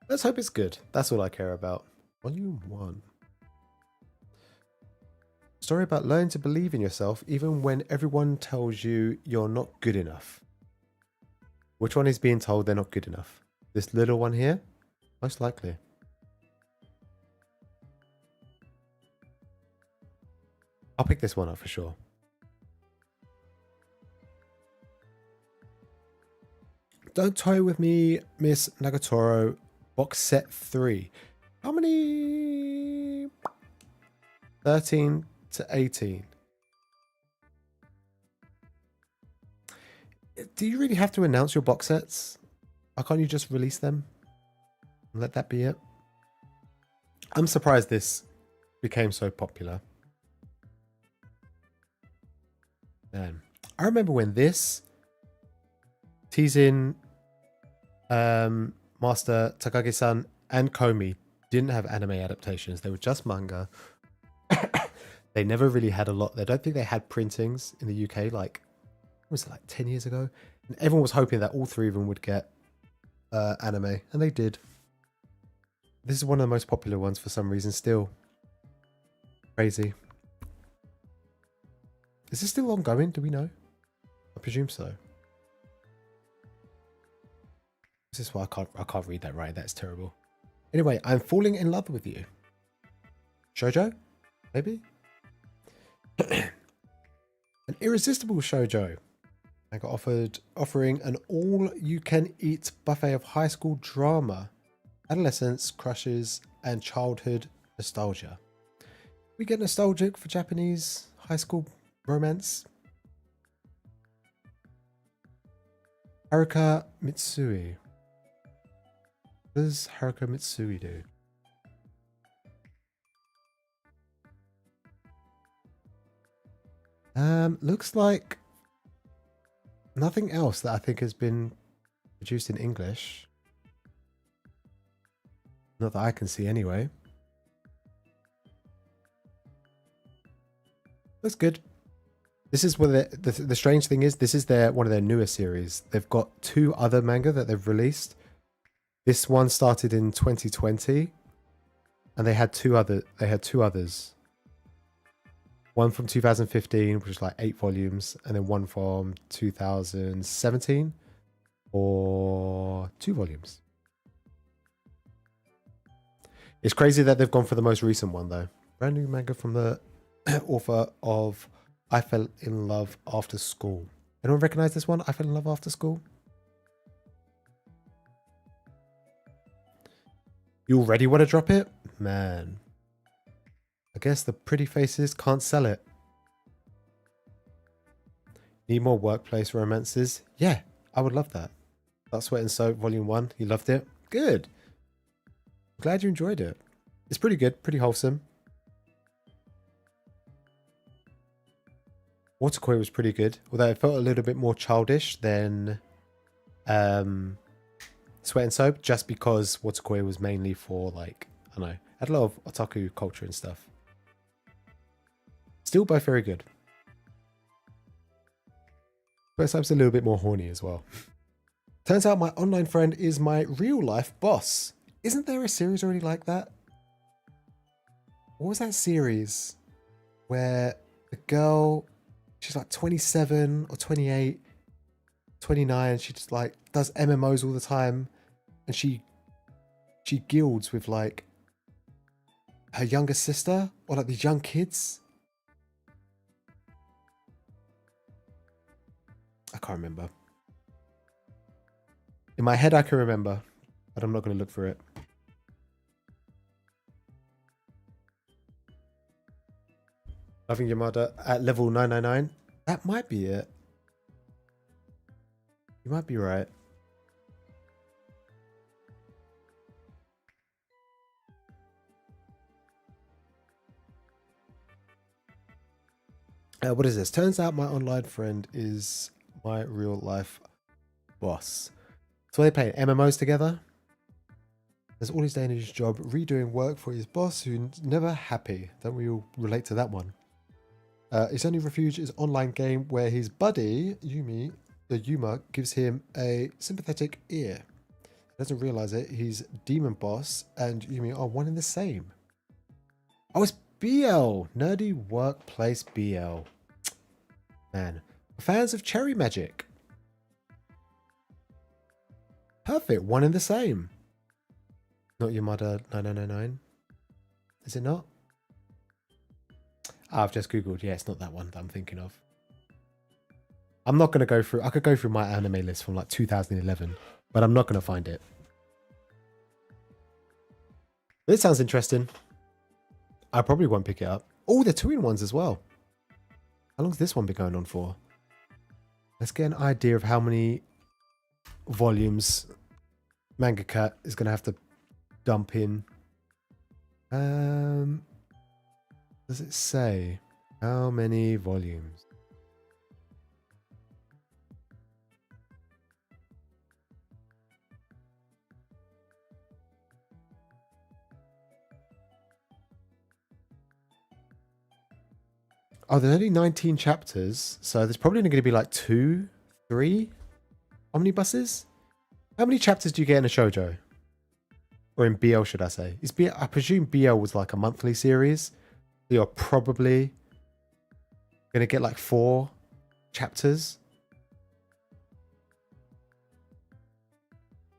S1: Let's hope it's good. That's all I care about. Volume 1. Story about learning to believe in yourself even when everyone tells you you're not good enough. Which one is being told they're not good enough? This little one here? Most likely. I'll pick this one up for sure. Don't Toy With Me, Miss Nagatoro, box set 3. How many? 13 to 18. Do you really have to announce your box sets? Why can't you just release them and let that be it? I'm surprised this became so popular. Man, I remember when this teasing Master Takagi-san and Komi didn't have anime adaptations. They were just manga. They never really had a lot. I don't think they had printings in the UK like, what was it, like 10 years ago? And everyone was hoping that all three of them would get anime, and they did. This is one of the most popular ones for some reason still. Crazy. Is this still ongoing? Do we know? I presume so. This is why I can't read that right. That's terrible. Anyway, I'm falling in love with you. Shoujo? Maybe? An irresistible shoujo. I got offering an all-you-can-eat buffet of high school drama, adolescence, crushes, and childhood nostalgia. We get nostalgic for Japanese high school romance. Haruka Mitsui. What does Haruka Mitsui do? Looks like nothing else that I think has been produced in English. Not that I can see anyway. Looks good. This is where the strange thing is, this is one of their newer series. They've got 2 other manga that they've released. This one started in 2020, and they had two others. One from 2015, which was like 8 volumes, and then one from 2017, or 2 volumes. It's crazy that they've gone for the most recent one though. Brand new manga from the author of I Fell in Love After School. Anyone recognize this one? I Fell in Love After School? You already want to drop it? Man. I guess the pretty faces can't sell it. Need more workplace romances? Yeah, I would love that. That's Sweat and Soap Volume 1. You loved it? Good. Glad you enjoyed it. It's pretty good, pretty wholesome. Waterkoi was pretty good, although it felt a little bit more childish than Sweat and Soap, just because Waterkoi was mainly for, like, I don't know, had a lot of otaku culture and stuff. Still both very good. Sweat and Soap's a little bit more horny as well. Turns out my online friend is my real life boss. Isn't there a series already like that? What was that series where the girl, she's like 27 or 28, 29, she just like does MMOs all the time, and she guilds with like her younger sister or like these young kids? I can't remember. In my head I can remember, but I'm not going to look for it. Loving Yamada at level 999. That might be it. You might be right. What is this? Turns out my online friend is my real life boss. So they play MMOs together. There's all his day in his job redoing work for his boss who's never happy. Don't we all relate to that one? His only refuge is online game where his buddy, Yuma, gives him a sympathetic ear. He doesn't realize it. He's demon boss and Yumi are one and the same. Oh, it's BL. Nerdy workplace BL. Man. Fans of cherry magic. Perfect. One and the same. Not your mother 9999. Is it not? I've just Googled. Yeah, it's not that one that I'm thinking of. I'm not going to go through. I could go through my anime list from like 2011, but I'm not going to find it. This sounds interesting. I probably won't pick it up. Oh, they're 2-in-1s as well. How long's this one been going on for? Let's get an idea of how many volumes Manga Cat is going to have to dump in. Does it say how many volumes? Oh, there's only 19 chapters, so there's probably only going to be like 2, 3 omnibuses. How many chapters do you get in a shoujo? Or in BL, should I say? I presume BL was like a monthly series. So you're probably going to get like 4 chapters.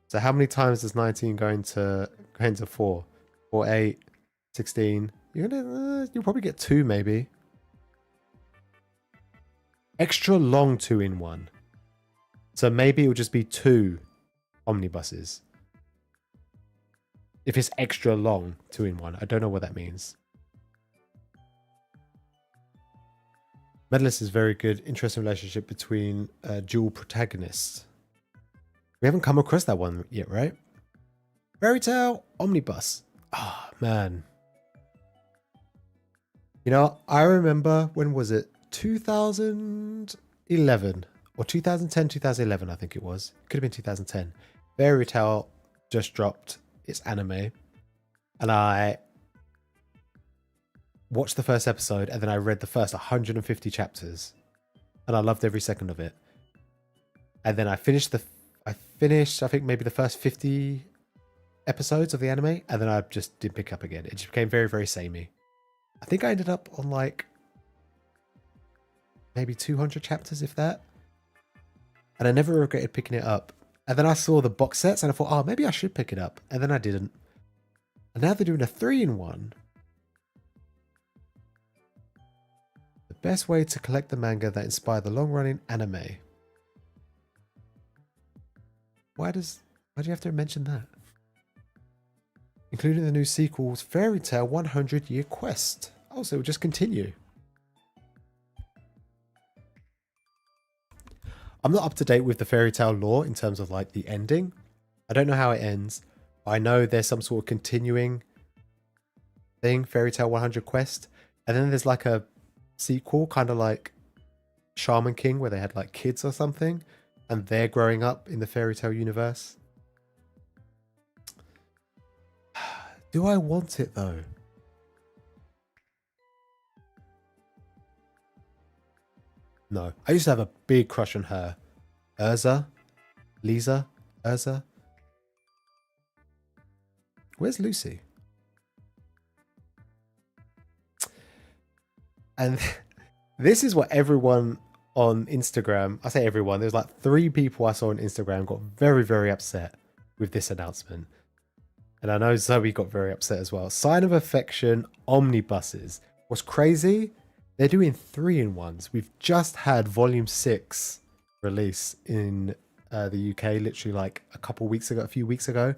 S1: So how many times does 19 go into 4? 4, 8, 16. You'll probably get 2 maybe. Extra long 2-in-1. So maybe it will just be 2 omnibuses. If it's extra long 2-in-1. I don't know what that means. Medalist is very good. Interesting relationship between dual protagonists. We haven't come across that one yet, right? Fairy Tail Omnibus. Ah, oh, man. You know, I remember, when was it? 2011 or 2010, 2011, I think it was. Could have been 2010. Fairy Tail just dropped its anime, and I watched the first episode, and then I read the first 150 chapters, and I loved every second of it. And then I finished, I think maybe the first 50 episodes of the anime, and then I just didn't pick up again. It just became very, very samey. I think I ended up on like maybe 200 chapters, if that. And I never regretted picking it up. And then I saw the box sets and I thought, oh, maybe I should pick it up. And then I didn't. And now they're doing a 3-in-1. The best way to collect the manga that inspired the long-running anime. Why do you have to mention that? Including the new sequels, Fairy Tail 100 Year Quest. Oh, so it will just continue. I'm not up to date with the Fairy Tail lore in terms of like the ending. I don't know how it ends. I know there's some sort of continuing thing, Fairy Tail 100 Quest. And then there's like a sequel, kind of like Shaman King, where they had like kids or something. And they're growing up in the Fairy Tail universe. Do I want it though? No. I used to have a big crush on her. Urza? Lisa? Urza? Where's Lucy? And this is what everyone on Instagram, I say everyone, there's like 3 people I saw on Instagram got very, very upset with this announcement. And I know Zoe got very upset as well. Sign of Affection omnibuses. What's crazy? They're doing 3-in-1s. We've just had Volume 6 release in the UK, literally like a few weeks ago. I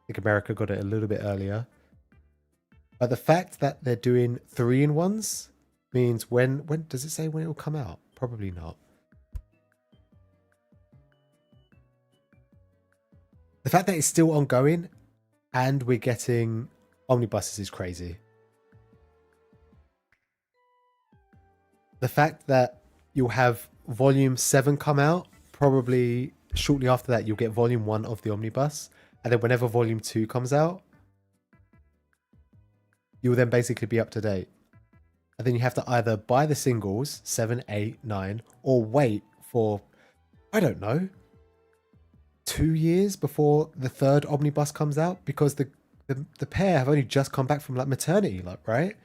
S1: think America got it a little bit earlier. But the fact that they're doing 3-in-1s means when does it say when it will come out? Probably not. The fact that it's still ongoing and we're getting omnibuses is crazy. The fact that you'll have volume 7 come out, probably shortly after that, you'll get volume 1 of the omnibus. And then whenever volume 2 comes out, you'll then basically be up to date. And then you have to either buy the singles, 7, 8, 9, or wait for, I don't know, 2 years before the third omnibus comes out, because the pair have only just come back from like maternity, like, right?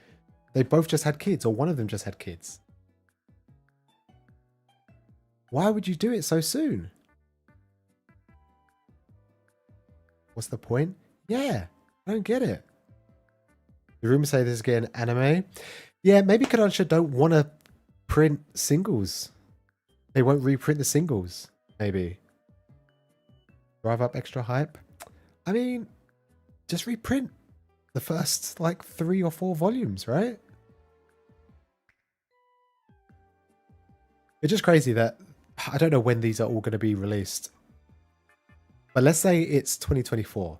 S1: They both just had kids, or one of them just had kids. Why would you do it so soon? What's the point? Yeah, I don't get it. The rumors say this is getting anime. Yeah, maybe Kodansha don't want to print singles. They won't reprint the singles, maybe. Drive up extra hype. I mean, just reprint the first like 3 or 4 volumes, right? It's just crazy that I don't know when these are all going to be released. But let's say it's 2024,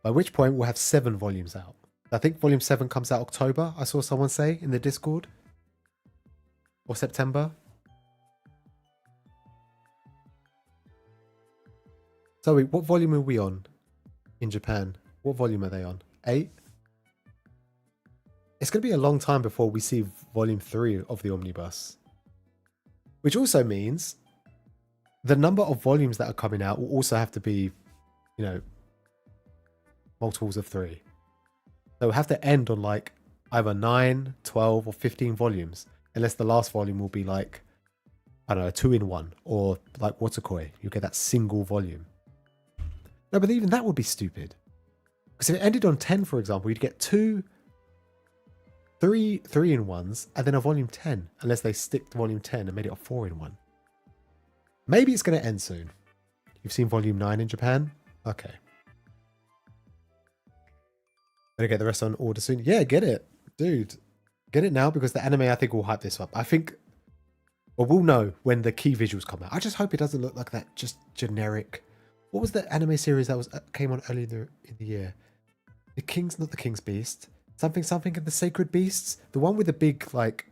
S1: by which point we'll have 7 volumes out. I think volume 7 comes out October, I saw someone say in the Discord. Or September. Zoe, what volume are we on in Japan? What volume are they on? 8? It's going to be a long time before we see volume 3 of the omnibus. Which also means the number of volumes that are coming out will also have to be, you know, multiples of 3. So we'll have to end on like either 9, 12, or 15 volumes. Unless the last volume will be like, I don't know, a 2-in-1. Or like Watakoi. You get that single volume. No, but even that would be stupid. Because if it ended on 10, for example, you'd get 3 3-in-1s and then a volume 10. Unless they stick to volume 10 and made it a 4-in-1. Maybe it's going to end soon. You've seen volume 9 in Japan? Okay. Gonna get the rest on order soon. Yeah, get it. Dude. Get it now, because the anime, I think, will hype this up. I think, well, we'll know when the key visuals come out. I just hope it doesn't look like that just generic. What was the anime series that came on earlier in the year? Not the King's Beast. Something and the Sacred Beasts. The one with the big, like,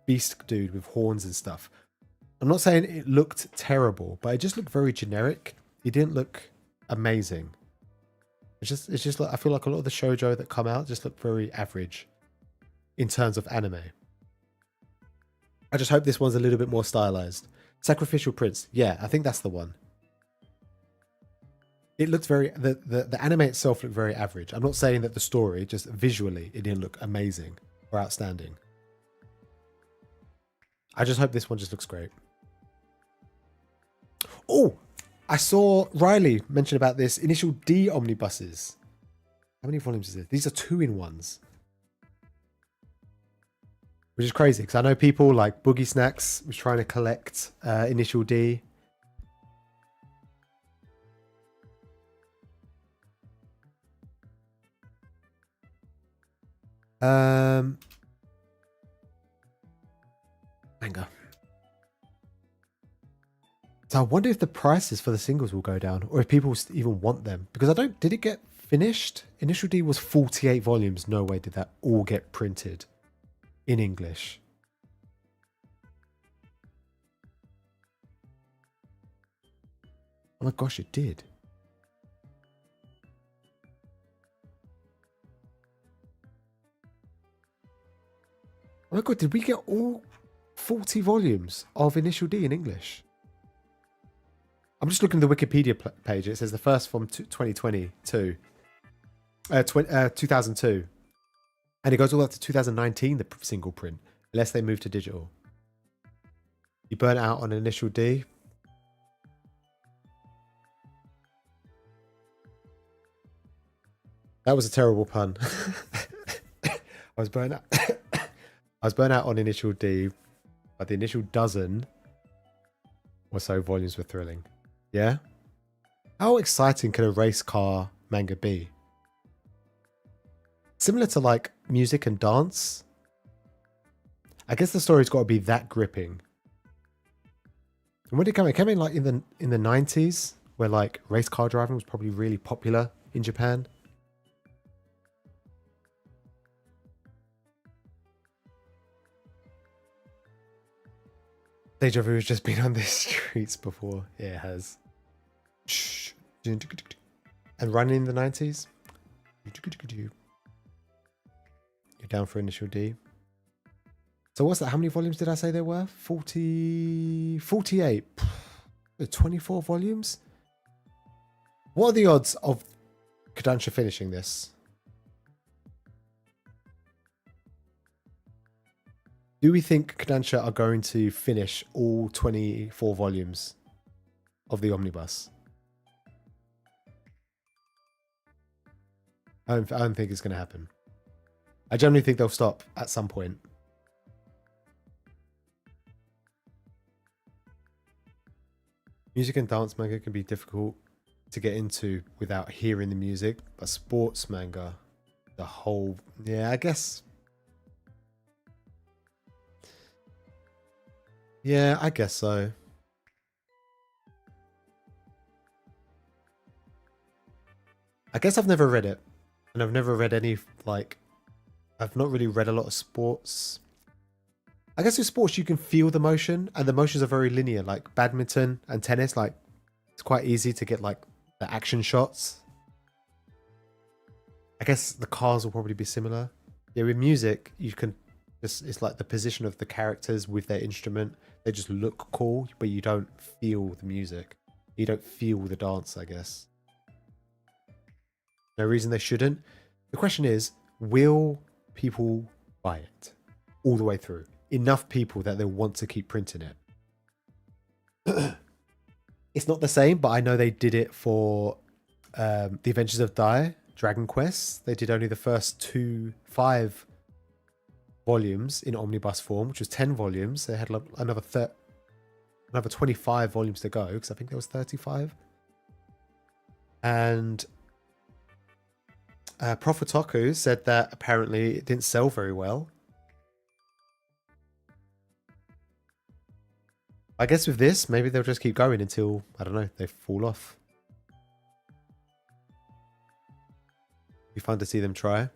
S1: beast dude with horns and stuff. I'm not saying it looked terrible, but it just looked very generic. It didn't look amazing. It's just like, I feel like a lot of the shoujo that come out just look very average in terms of anime. I just hope this one's a little bit more stylized. Sacrificial Prince. Yeah, I think that's the one. It looked very, the anime itself looked very average. I'm not saying that the story, just visually, it didn't look amazing or outstanding. I just hope this one just looks great. Oh, I saw Riley mention about this. Initial D omnibuses. How many volumes is it? These are 2-in-1s. Which is crazy, because I know people like Boogie Snacks was trying to collect Initial D. Manga. So I wonder if the prices for the singles will go down, or if people even want them. Because I don't... Did it get finished? Initial D was 48 volumes. No way did that all get printed in English. Oh my gosh, it did. Oh my god, did we get all 40 volumes of Initial D in English? I'm just looking at the Wikipedia page. It says the first from 2022. 2002. And it goes all up to 2019, the single print. Unless they move to digital. You burn out on Initial D. That was a terrible pun. I was burnt out. I was burnt out on Initial D. But the initial dozen or so volumes were thrilling. Yeah? How exciting can a race car manga be? Similar to like music and dance. I guess the story's got to be that gripping. And when did it come? It came in like in the 90s, where like race car driving was probably really popular in Japan. Deja vu has just been on the streets before. Yeah, it has. And running in the 90s. You're down for initial D. So what's that? How many volumes did I say there were? 48. 24 volumes? What are the odds of Kodansha finishing this? Do we think Kodansha are going to finish all 24 volumes of the omnibus? I don't think it's going to happen. I generally think they'll stop at some point. Music and dance manga can be difficult to get into without hearing the music, but sports manga, the whole... Yeah, I guess... Yeah, I guess so. I guess I've never read it. And I've never read any, like... I've not really read a lot of sports. I guess with sports you can feel the motion, and the motions are very linear, like badminton and tennis. Like, it's quite easy to get like the action shots. I guess the cars will probably be similar. Yeah, with music, you can just, it's like the position of the characters with their instrument. They just look cool, but you don't feel the music. You don't feel the dance, I guess. No reason they shouldn't. The question is, will people buy it all the way through? Enough people that they'll want to keep printing it. It's not the same, but I know they did it for The Adventures of Dai, Dragon Quest. They did only the first 5 volumes in omnibus form, which was 10 volumes. They had another 25 volumes to go, because I think there was 35. And Profotoku said that apparently it didn't sell very well. I guess with this, maybe they'll just keep going until, I don't know, they fall off. Be fun to see them try.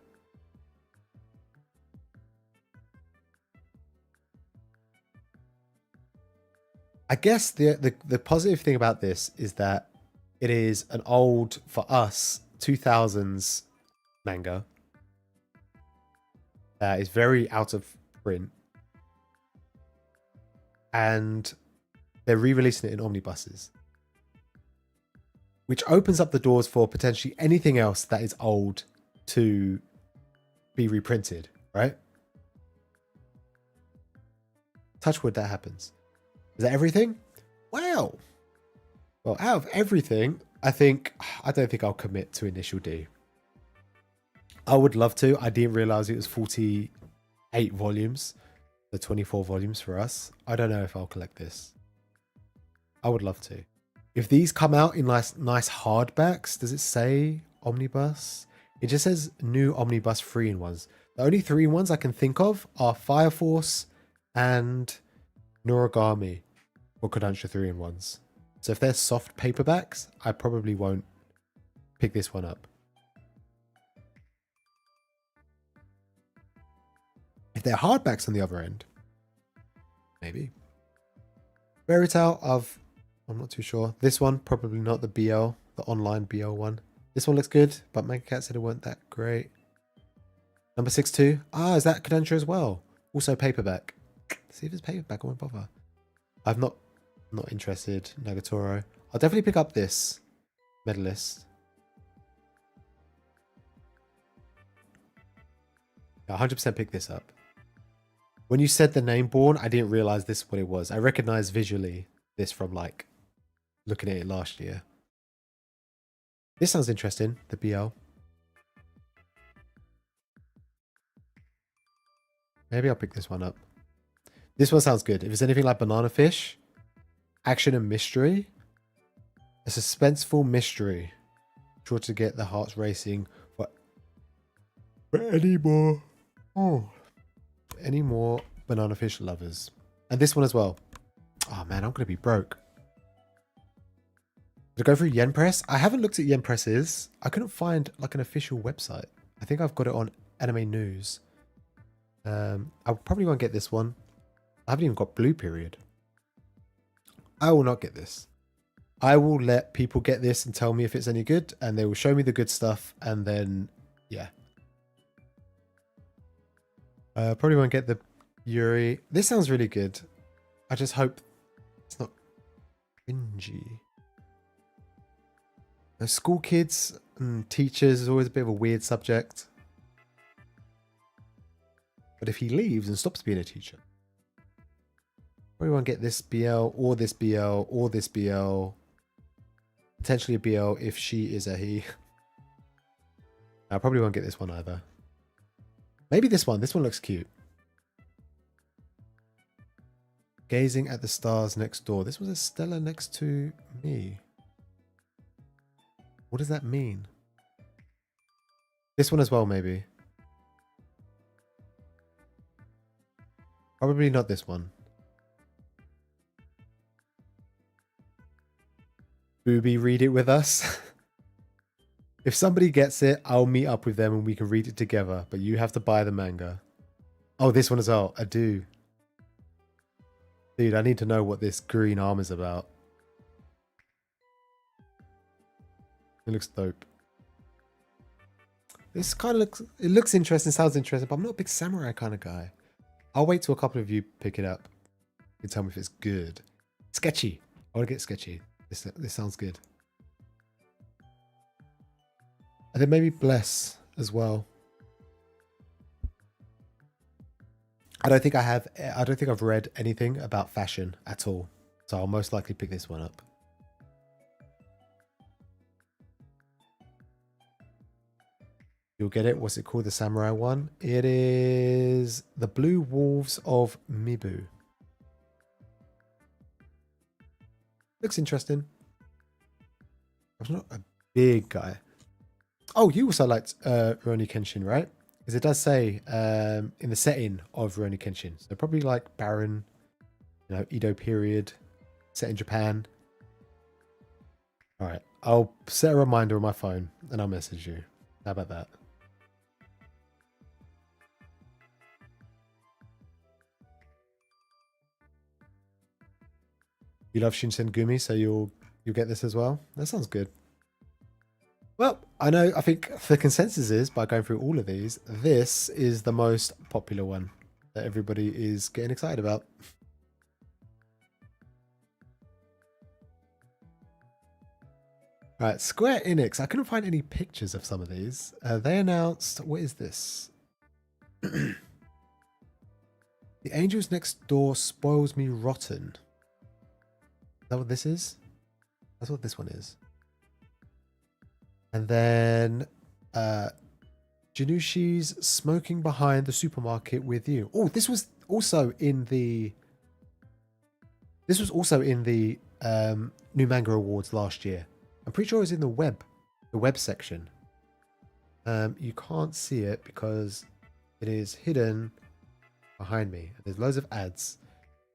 S1: I guess the positive thing about this is that it is an old, for us, 2000s manga that is very out of print. And they're re-releasing it in omnibuses, which opens up the doors for potentially anything else that is old to be reprinted, right? Touch wood, that happens. Is that everything? Wow. Well, out of everything, I don't think I'll commit to Initial D. I would love to. I didn't realize it was 48 volumes. The 24 volumes for us. I don't know if I'll collect this. I would love to. If these come out in nice hardbacks, does it say omnibus? It just says new omnibus 3-in-1s. The only 3-in-1s I can think of are Fire Force and Noragami or Kodansha 3-in-1s. So if they're soft paperbacks, I probably won't pick this one up. If they're hardbacks on the other end, maybe. Fairy Tail, I'm not too sure. This one, probably not the BL, the online BL one. This one looks good, but Manga Cat said it weren't that great. Number 62. Ah, is that Kodansha as well? Also paperback. See if it's paperback, I won't bother. I'm not interested. Nagatoro. I'll definitely pick up this medalist. 100% pick this up. When you said the name Born, I didn't realize this is what it was. I recognized visually this from like looking at it last year. This sounds interesting, the BL. Maybe I'll pick this one up. This one sounds good. If it's anything like Banana Fish, action and mystery, a suspenseful mystery, sure to get the hearts racing for any more Banana Fish Lovers. And this one as well. Oh man, I'm going to be broke. Did I go through Yen Press? I haven't looked at Yen Presses. I couldn't find like an official website. I think I've got it on Anime News. I probably won't get this one. I haven't even got Blue Period. I will not get this. I will let people get this and tell me if it's any good, and they will show me the good stuff, and then, yeah. Probably won't get the Yuri. This sounds really good. I just hope it's not cringy. School kids and teachers is always a bit of a weird subject. But if he leaves and stops being a teacher, probably won't get this BL or this BL or this BL. Potentially a BL if she is a he. I probably won't get this one either. Maybe this one. This one looks cute. Gazing at the stars next door. This was a Stella next to me. What does that mean? This one as well, maybe. Probably not this one. Booby, read it with us. If somebody gets it, I'll meet up with them and we can read it together. But you have to buy the manga. Oh, this one as well. I do. Dude, I need to know what this green arm is about. It looks dope. This kind of looks... It looks interesting, sounds interesting, but I'm not a big samurai kind of guy. I'll wait till a couple of you pick it up. You can tell me if it's good. Sketchy. I want to get sketchy. This sounds good. And then maybe Bless as well. I don't think I've read anything about fashion at all. So I'll most likely pick this one up. You'll get it. What's it called? The samurai one? It is The Blue Wolves of Mibu. Looks interesting. I'm not a big guy. Oh, you also liked Rurouni Kenshin, right? Because it does say in the setting of Rurouni Kenshin. So probably like Baron, Edo period, set in Japan. All right. I'll set a reminder on my phone and I'll message you. How about that? You love Shinsen Gumi, so you'll get this as well. That sounds good. Well, I think the consensus is, by going through all of these, this is the most popular one that everybody is getting excited about. All right, Square Enix. I couldn't find any pictures of some of these. They announced, what is this? The Angels Next Door Spoils Me Rotten. Is that what this is? That's what this one is. And then Janushi's Smoking Behind the Supermarket with You. Oh, this was also in the New Manga Awards last year. I'm pretty sure it was in the web section. You can't see it because it is hidden behind me. There's loads of ads.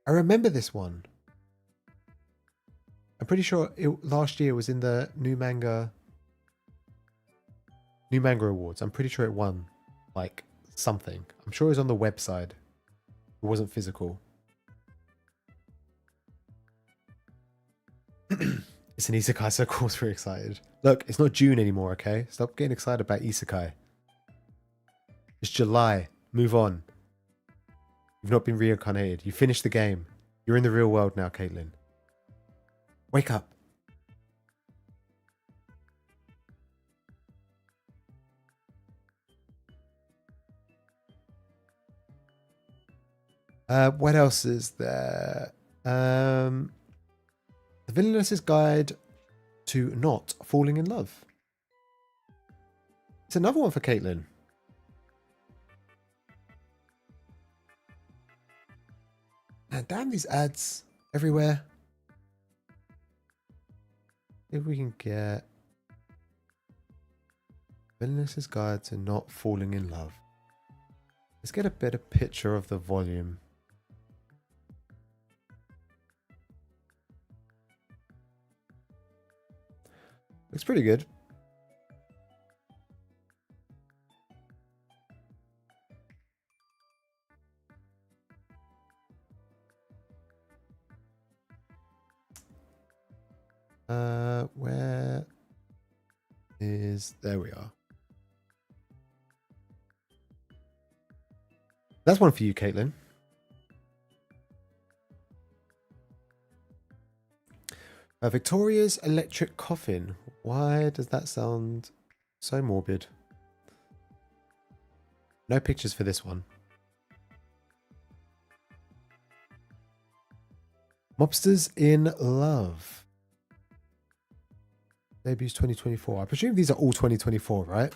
S1: I remember this one. I'm pretty sure last year was in the New Manga Awards. I'm pretty sure it won like something. I'm sure it was on the website. It wasn't physical. It's an isekai, so of course we're excited. Look, it's not June anymore, okay? Stop getting excited about isekai. It's July. Move on. You've not been reincarnated. You finished the game. You're in the real world now, Caitlin. Wake up. What else is there? The Villainess's Guide to Not Falling in Love. It's another one for Caitlin. And damn these ads everywhere. If we can get Villainess's Guide to Not Falling in Love. Let's get a better picture of the volume. Looks pretty good. Where is... There we are. That's one for you, Caitlin. Victoria's electric coffin. Why does that sound so morbid? No pictures for this one. Mobsters in Love. Debuts 2024. I presume these are all 2024, right?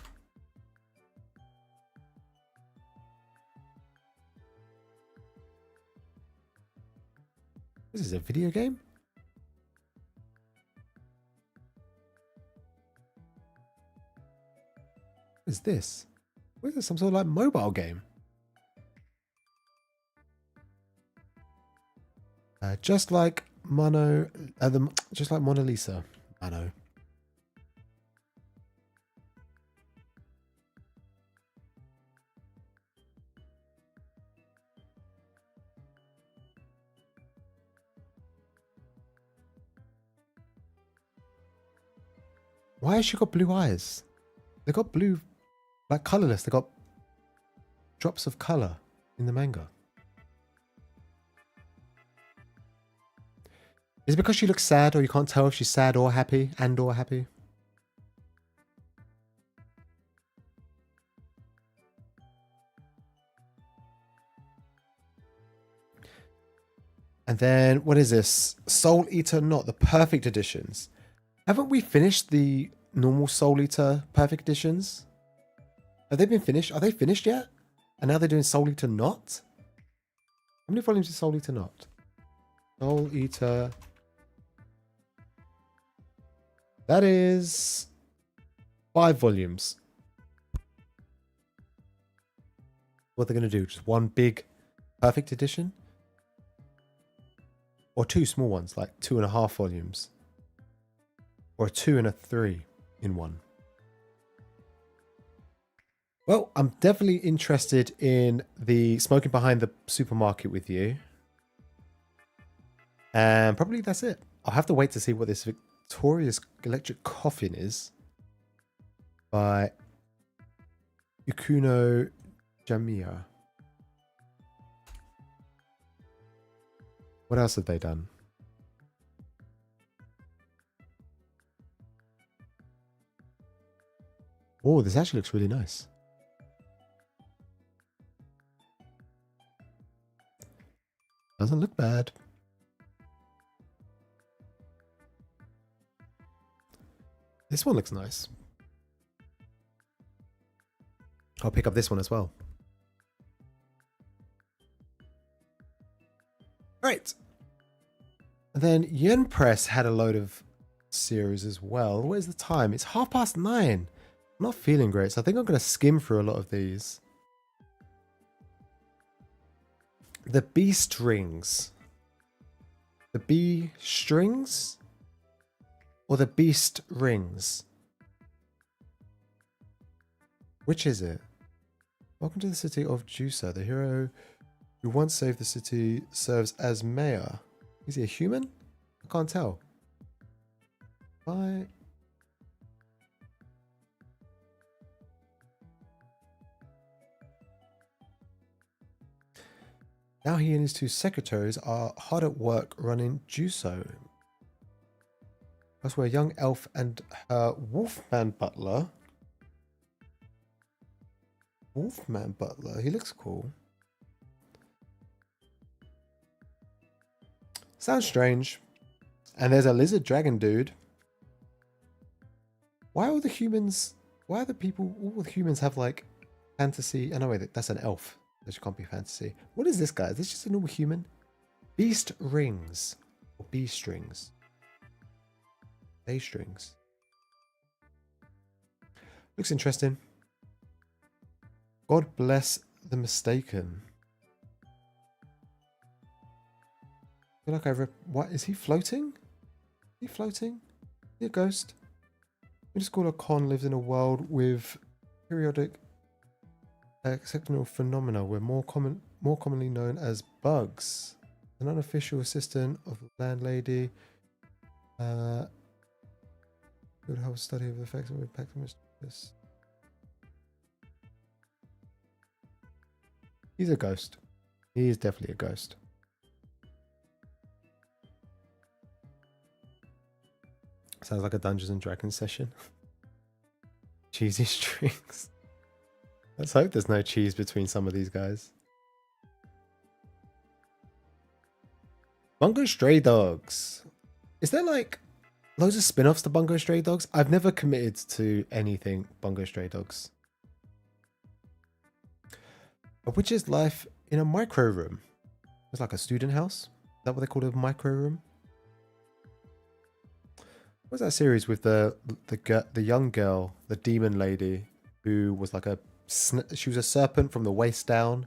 S1: This is a video game? What is this? What is this? Some sort of like mobile game? Just like Mona Lisa. Mano. Why has she got blue eyes? They got blue, like colorless. They got drops of color in the manga. Is it because she looks sad, or you can't tell if she's sad or happy, or happy? And then, what is this? Soul Eater Not, the perfect editions. Haven't we finished the normal Soul Eater perfect editions? Have they been finished? Are they finished yet? And now they're doing Soul Eater Not? How many volumes is Soul Eater Not? Soul Eater... That is 5 volumes. What they're going to do? Just one big perfect edition? Or 2 small ones, like 2.5 volumes? Or a 2 and a 3 in one? Well, I'm definitely interested in the smoking behind the supermarket with you. And probably that's it. I'll have to wait to see what this Victoria's Electric Coffin is by Ikuno Jamiya. What else have they done? Oh, this actually looks really nice. Doesn't look bad. This one looks nice. I'll pick up this one as well. Right. And then Yen Press had a load of series as well. What is the time? It's 9:30. I'm not feeling great, so I think I'm going to skim through a lot of these. The B strings. The B strings? Or the Beast Rings? Which is it? Welcome to the city of Jusa. The hero who once saved the city serves as mayor. Is he a human? I can't tell. Why? Now he and his 2 secretaries are hard at work running Juso. That's where a young elf and her wolfman butler. Wolfman butler, he looks cool. Sounds strange. And there's a lizard dragon dude. Why are the humans... Why are the people... All the humans have like fantasy... Oh no, wait, that's an elf. That can't be fantasy. What is this guy? Is this just a normal human? Beast rings. Or B strings. A strings. Looks interesting. God bless the mistaken. I feel like what is he floating? Is he floating? Is he a ghost? We just call a con lives in a world with periodic exceptional phenomena were more commonly known as bugs. An unofficial assistant of the landlady would help study of the effects of impact on this. He's a ghost. He is definitely a ghost. Sounds like a Dungeons and Dragons session. Cheesy strings. Let's hope there's no cheese between some of these guys. Bungo Stray Dogs. Is there like loads of spin-offs to Bungo Stray Dogs? I've never committed to anything Bungo Stray Dogs. A witch's life in a micro room. It's like a student house. Is that what they call it, a micro room? What was that series with the young girl, the demon lady, who was like she was a serpent from the waist down,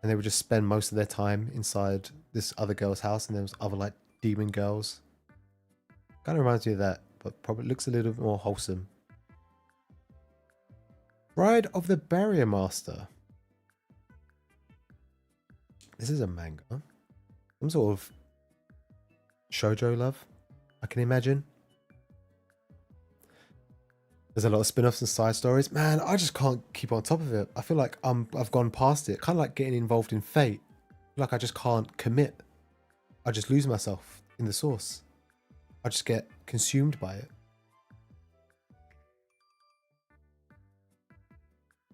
S1: and they would just spend most of their time inside this other girl's house, and there was other like demon girls. Kind of reminds me of that, but probably looks a little bit more wholesome. Bride of the Barrier Master. This is a manga. Some sort of shoujo love, I can imagine. There's a lot of spin-offs and side stories. Man, I just can't keep on top of it. I feel like I've gone past it. Kind of like getting involved in Fate. Like I just can't commit. I just lose myself in the source. I just get consumed by it.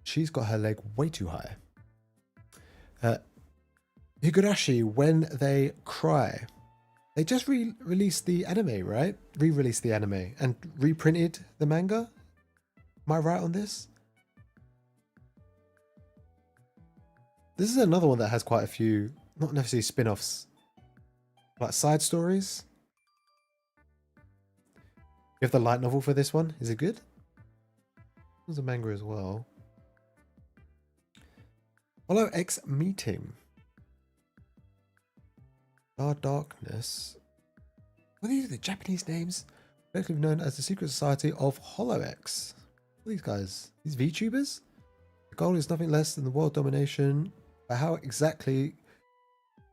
S1: She's got her leg way too high. Higurashi, When They Cry. They just released the anime, right? Re-released the anime and reprinted the manga. Am I right on this? This is another one that has quite a few, not necessarily spin-offs, like side stories. You have the light novel for this one. Is it good? There's a manga as well. Hollow X Meeting. Darkness. What are these, the Japanese names? Collectively known as the Secret Society of Hollow X. What are these guys? These VTubers? The goal is nothing less than the world domination. But how exactly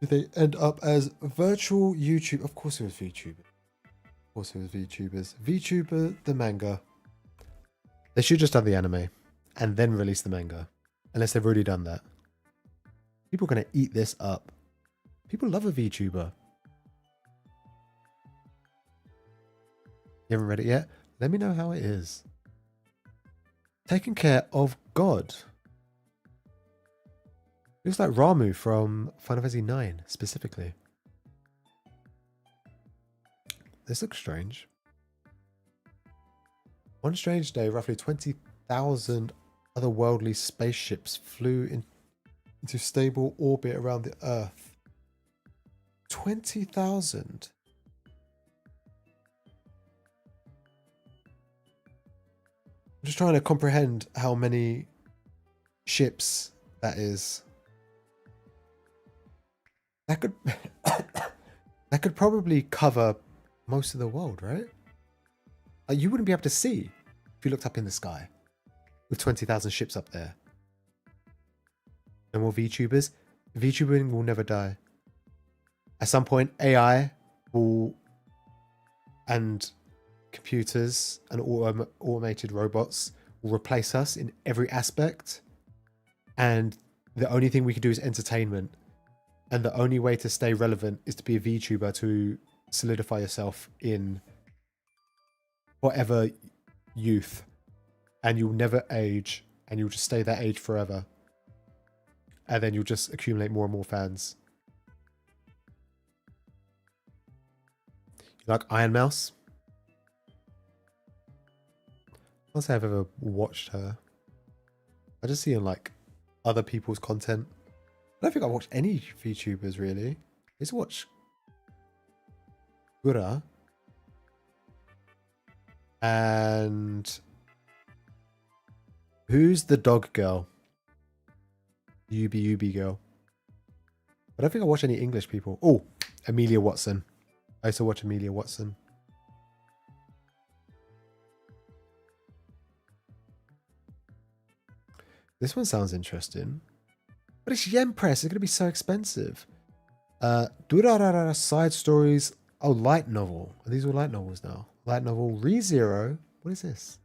S1: did they end up as virtual YouTube? Of course it was VTubers. Of course it was VTubers. VTuber, the manga. They should just have the anime and then release the manga. Unless they've already done that. People are going to eat this up. People love a VTuber. You haven't read it yet? Let me know how it is. Taking Care of God. Looks like Ramu from Final Fantasy IX, specifically. This looks strange. One strange day, roughly 20,000 otherworldly spaceships flew into stable orbit around the Earth. 20,000. I'm just trying to comprehend how many ships that is. That could that could probably cover most of the world, right? Like you wouldn't be able to see if you looked up in the sky with 20,000 ships up there. No more VTubers. VTubing will never die. At some point, AI will, and computers and automated robots will replace us in every aspect. And the only thing we can do is entertainment. And the only way to stay relevant is to be a VTuber, to solidify yourself in whatever youth. And you'll never age. And you'll just stay that age forever. And then you'll just accumulate more and more fans. You like Iron Mouse? I can't say I've ever watched her. I just see in like other people's content. I don't think I watch any VTubers really. I used to watch Gura and who's the dog girl? Ubi girl. I don't think I watch any English people. Oh, Amelia Watson. I used to watch Amelia Watson. This one sounds interesting. But it's yen press. It's going to be so expensive. Durarara side stories. Oh, light novel. Are these all light novels now? Light novel. ReZero. What is this?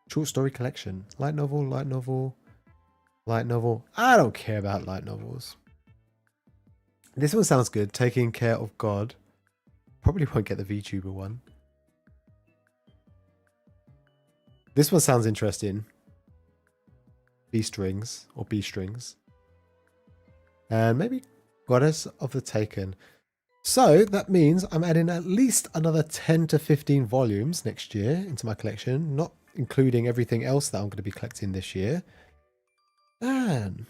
S1: Short story collection. Light novel, light novel, light novel. I don't care about light novels. This one sounds good. Taking Care of God. Probably won't get the VTuber one. This one sounds interesting. B strings or B strings. And maybe Goddess of the Taken. So that means I'm adding at least another 10 to 15 volumes next year into my collection, not including everything else that I'm going to be collecting this year. Man,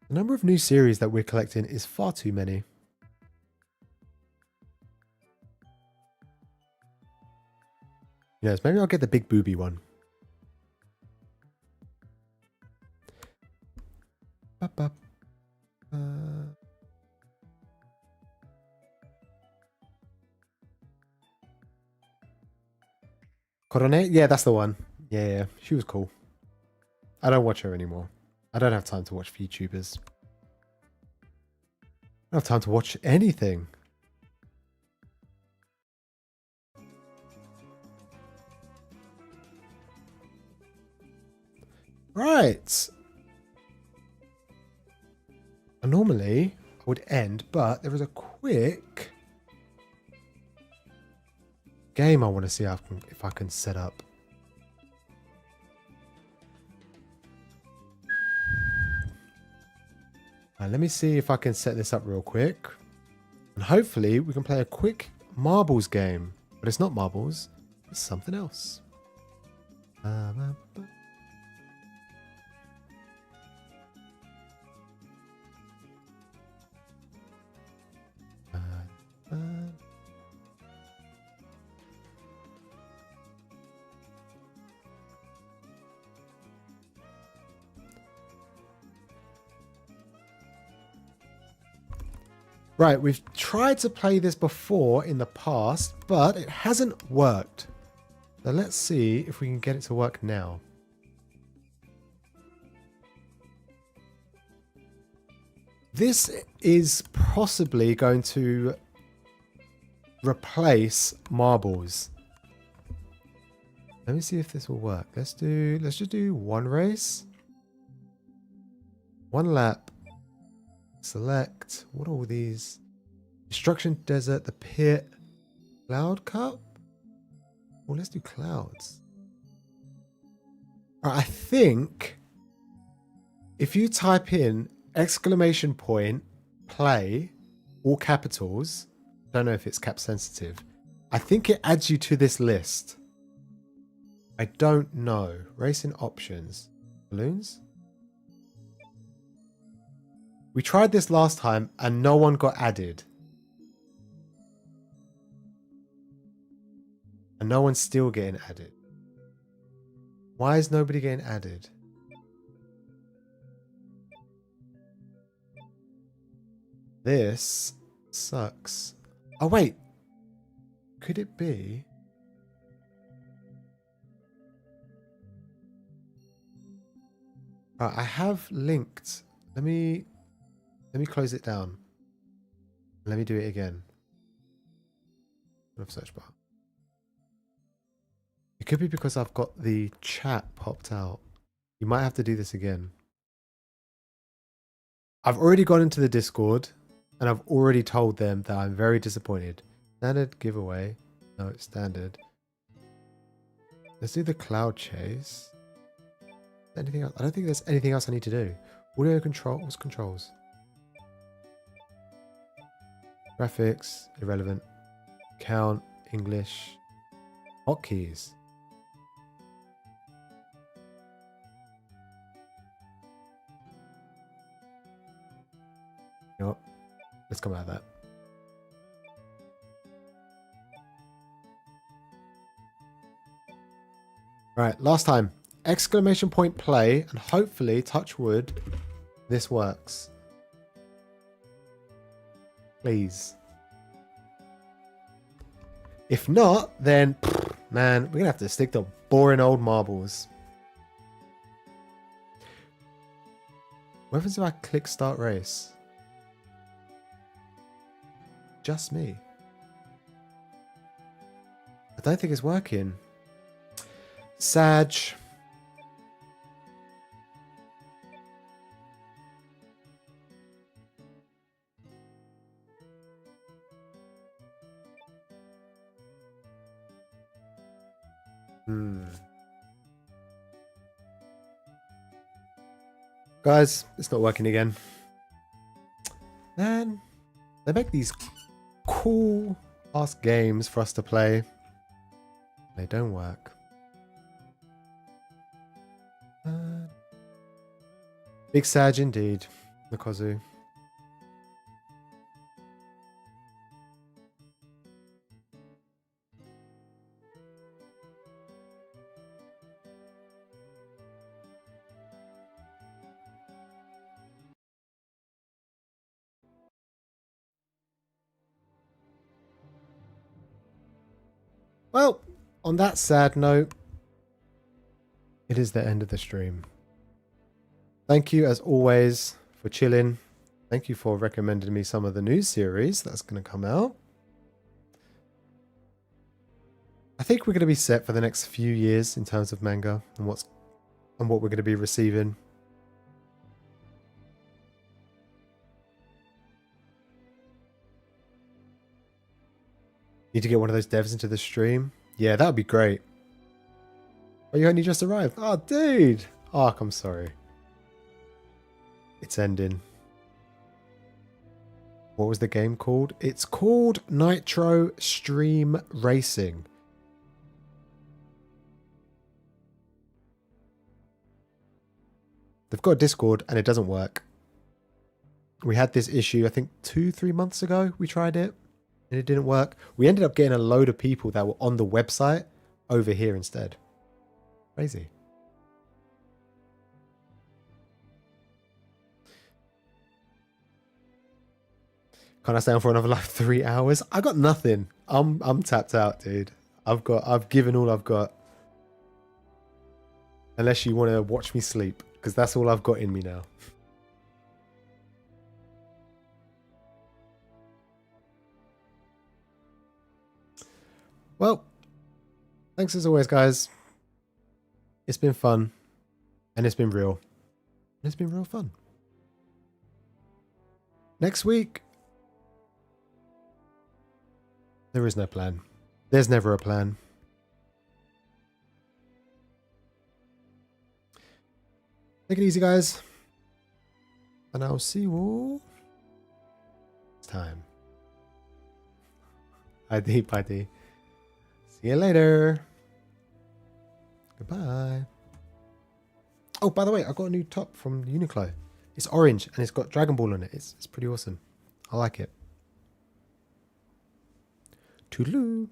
S1: the number of new series that we're collecting is far too many. Yes, maybe I'll get the big booby one. Korone? Yeah, that's the one. Yeah, she was cool. I don't watch her anymore. I don't have time to watch VTubers. I don't have time to watch anything. Right. Normally, I would end, but there is a quick game I want to see if I can set up. Let me see if I can set this up real quick. And hopefully we can play a quick marbles game. But it's not marbles. It's something else. Right, we've tried to play this before in the past, but it hasn't worked. So let's see if we can get it to work now. This is possibly going to replace marbles. Let me see if this will work. Let's just do one race. One lap. Select. What are all these? Destruction Desert, the Pit, Cloud Cup? Well, let's do clouds. All right, I think if you type in !play, all capitals, don't know if it's cap sensitive, I think it adds you to this list. I don't know. Racing options. Balloons? We tried this last time and no one got added. And no one's still getting added. Why is nobody getting added? This sucks. Oh, wait. Could it be? I have linked. Let me close it down. Let me do it again. Search bar. It could be because I've got the chat popped out. You might have to do this again. I've already gone into the Discord and I've already told them that I'm very disappointed. Standard giveaway. No, it's standard. Let's do the cloud chase. Anything else? I don't think there's anything else I need to do. Audio controls. Controls. Graphics. Irrelevant. Count. English. Hotkeys. You know what? Let's come out of that. Right, last time. ! Play, and hopefully, touch wood, this works. Please. If not, then, man, we're going to have to stick to boring old marbles. What happens if I click start race? Just me. I don't think it's working. Sag. Guys, it's not working again. Man, they make these cool ass games for us to play. They don't work. Big Sag indeed, Nikozu. Well, on that sad note, it is the end of the stream. Thank you, as always, for chilling. Thank you for recommending me some of the new series that's going to come out. I think we're going to be set for the next few years in terms of manga and what we're going to be receiving. Need to get one of those devs into the stream. Yeah, that would be great. Oh, you only just arrived. Oh, dude. Ark, I'm sorry. It's ending. What was the game called? It's called Nitro Stream Racing. They've got a Discord and it doesn't work. We had this issue, I think 2-3 months ago. We tried it and it didn't work. We ended up getting a load of people that were on the website over here instead. Crazy. Can't I stay on for another like 3 hours? I got nothing. I'm tapped out, dude. I've given all I've got. Unless you want to watch me sleep, because that's all I've got in me now. Well, thanks as always, guys. It's been fun. And it's been real. It's been real fun. Next week, there is no plan. There's never a plan. Take it easy, guys. And I'll see you all next time. Adi, buddy. See you later. Goodbye. Oh, by the way, I got a new top from Uniqlo. It's orange and it's got Dragon Ball on it. It's pretty awesome. I like it. Toodaloo.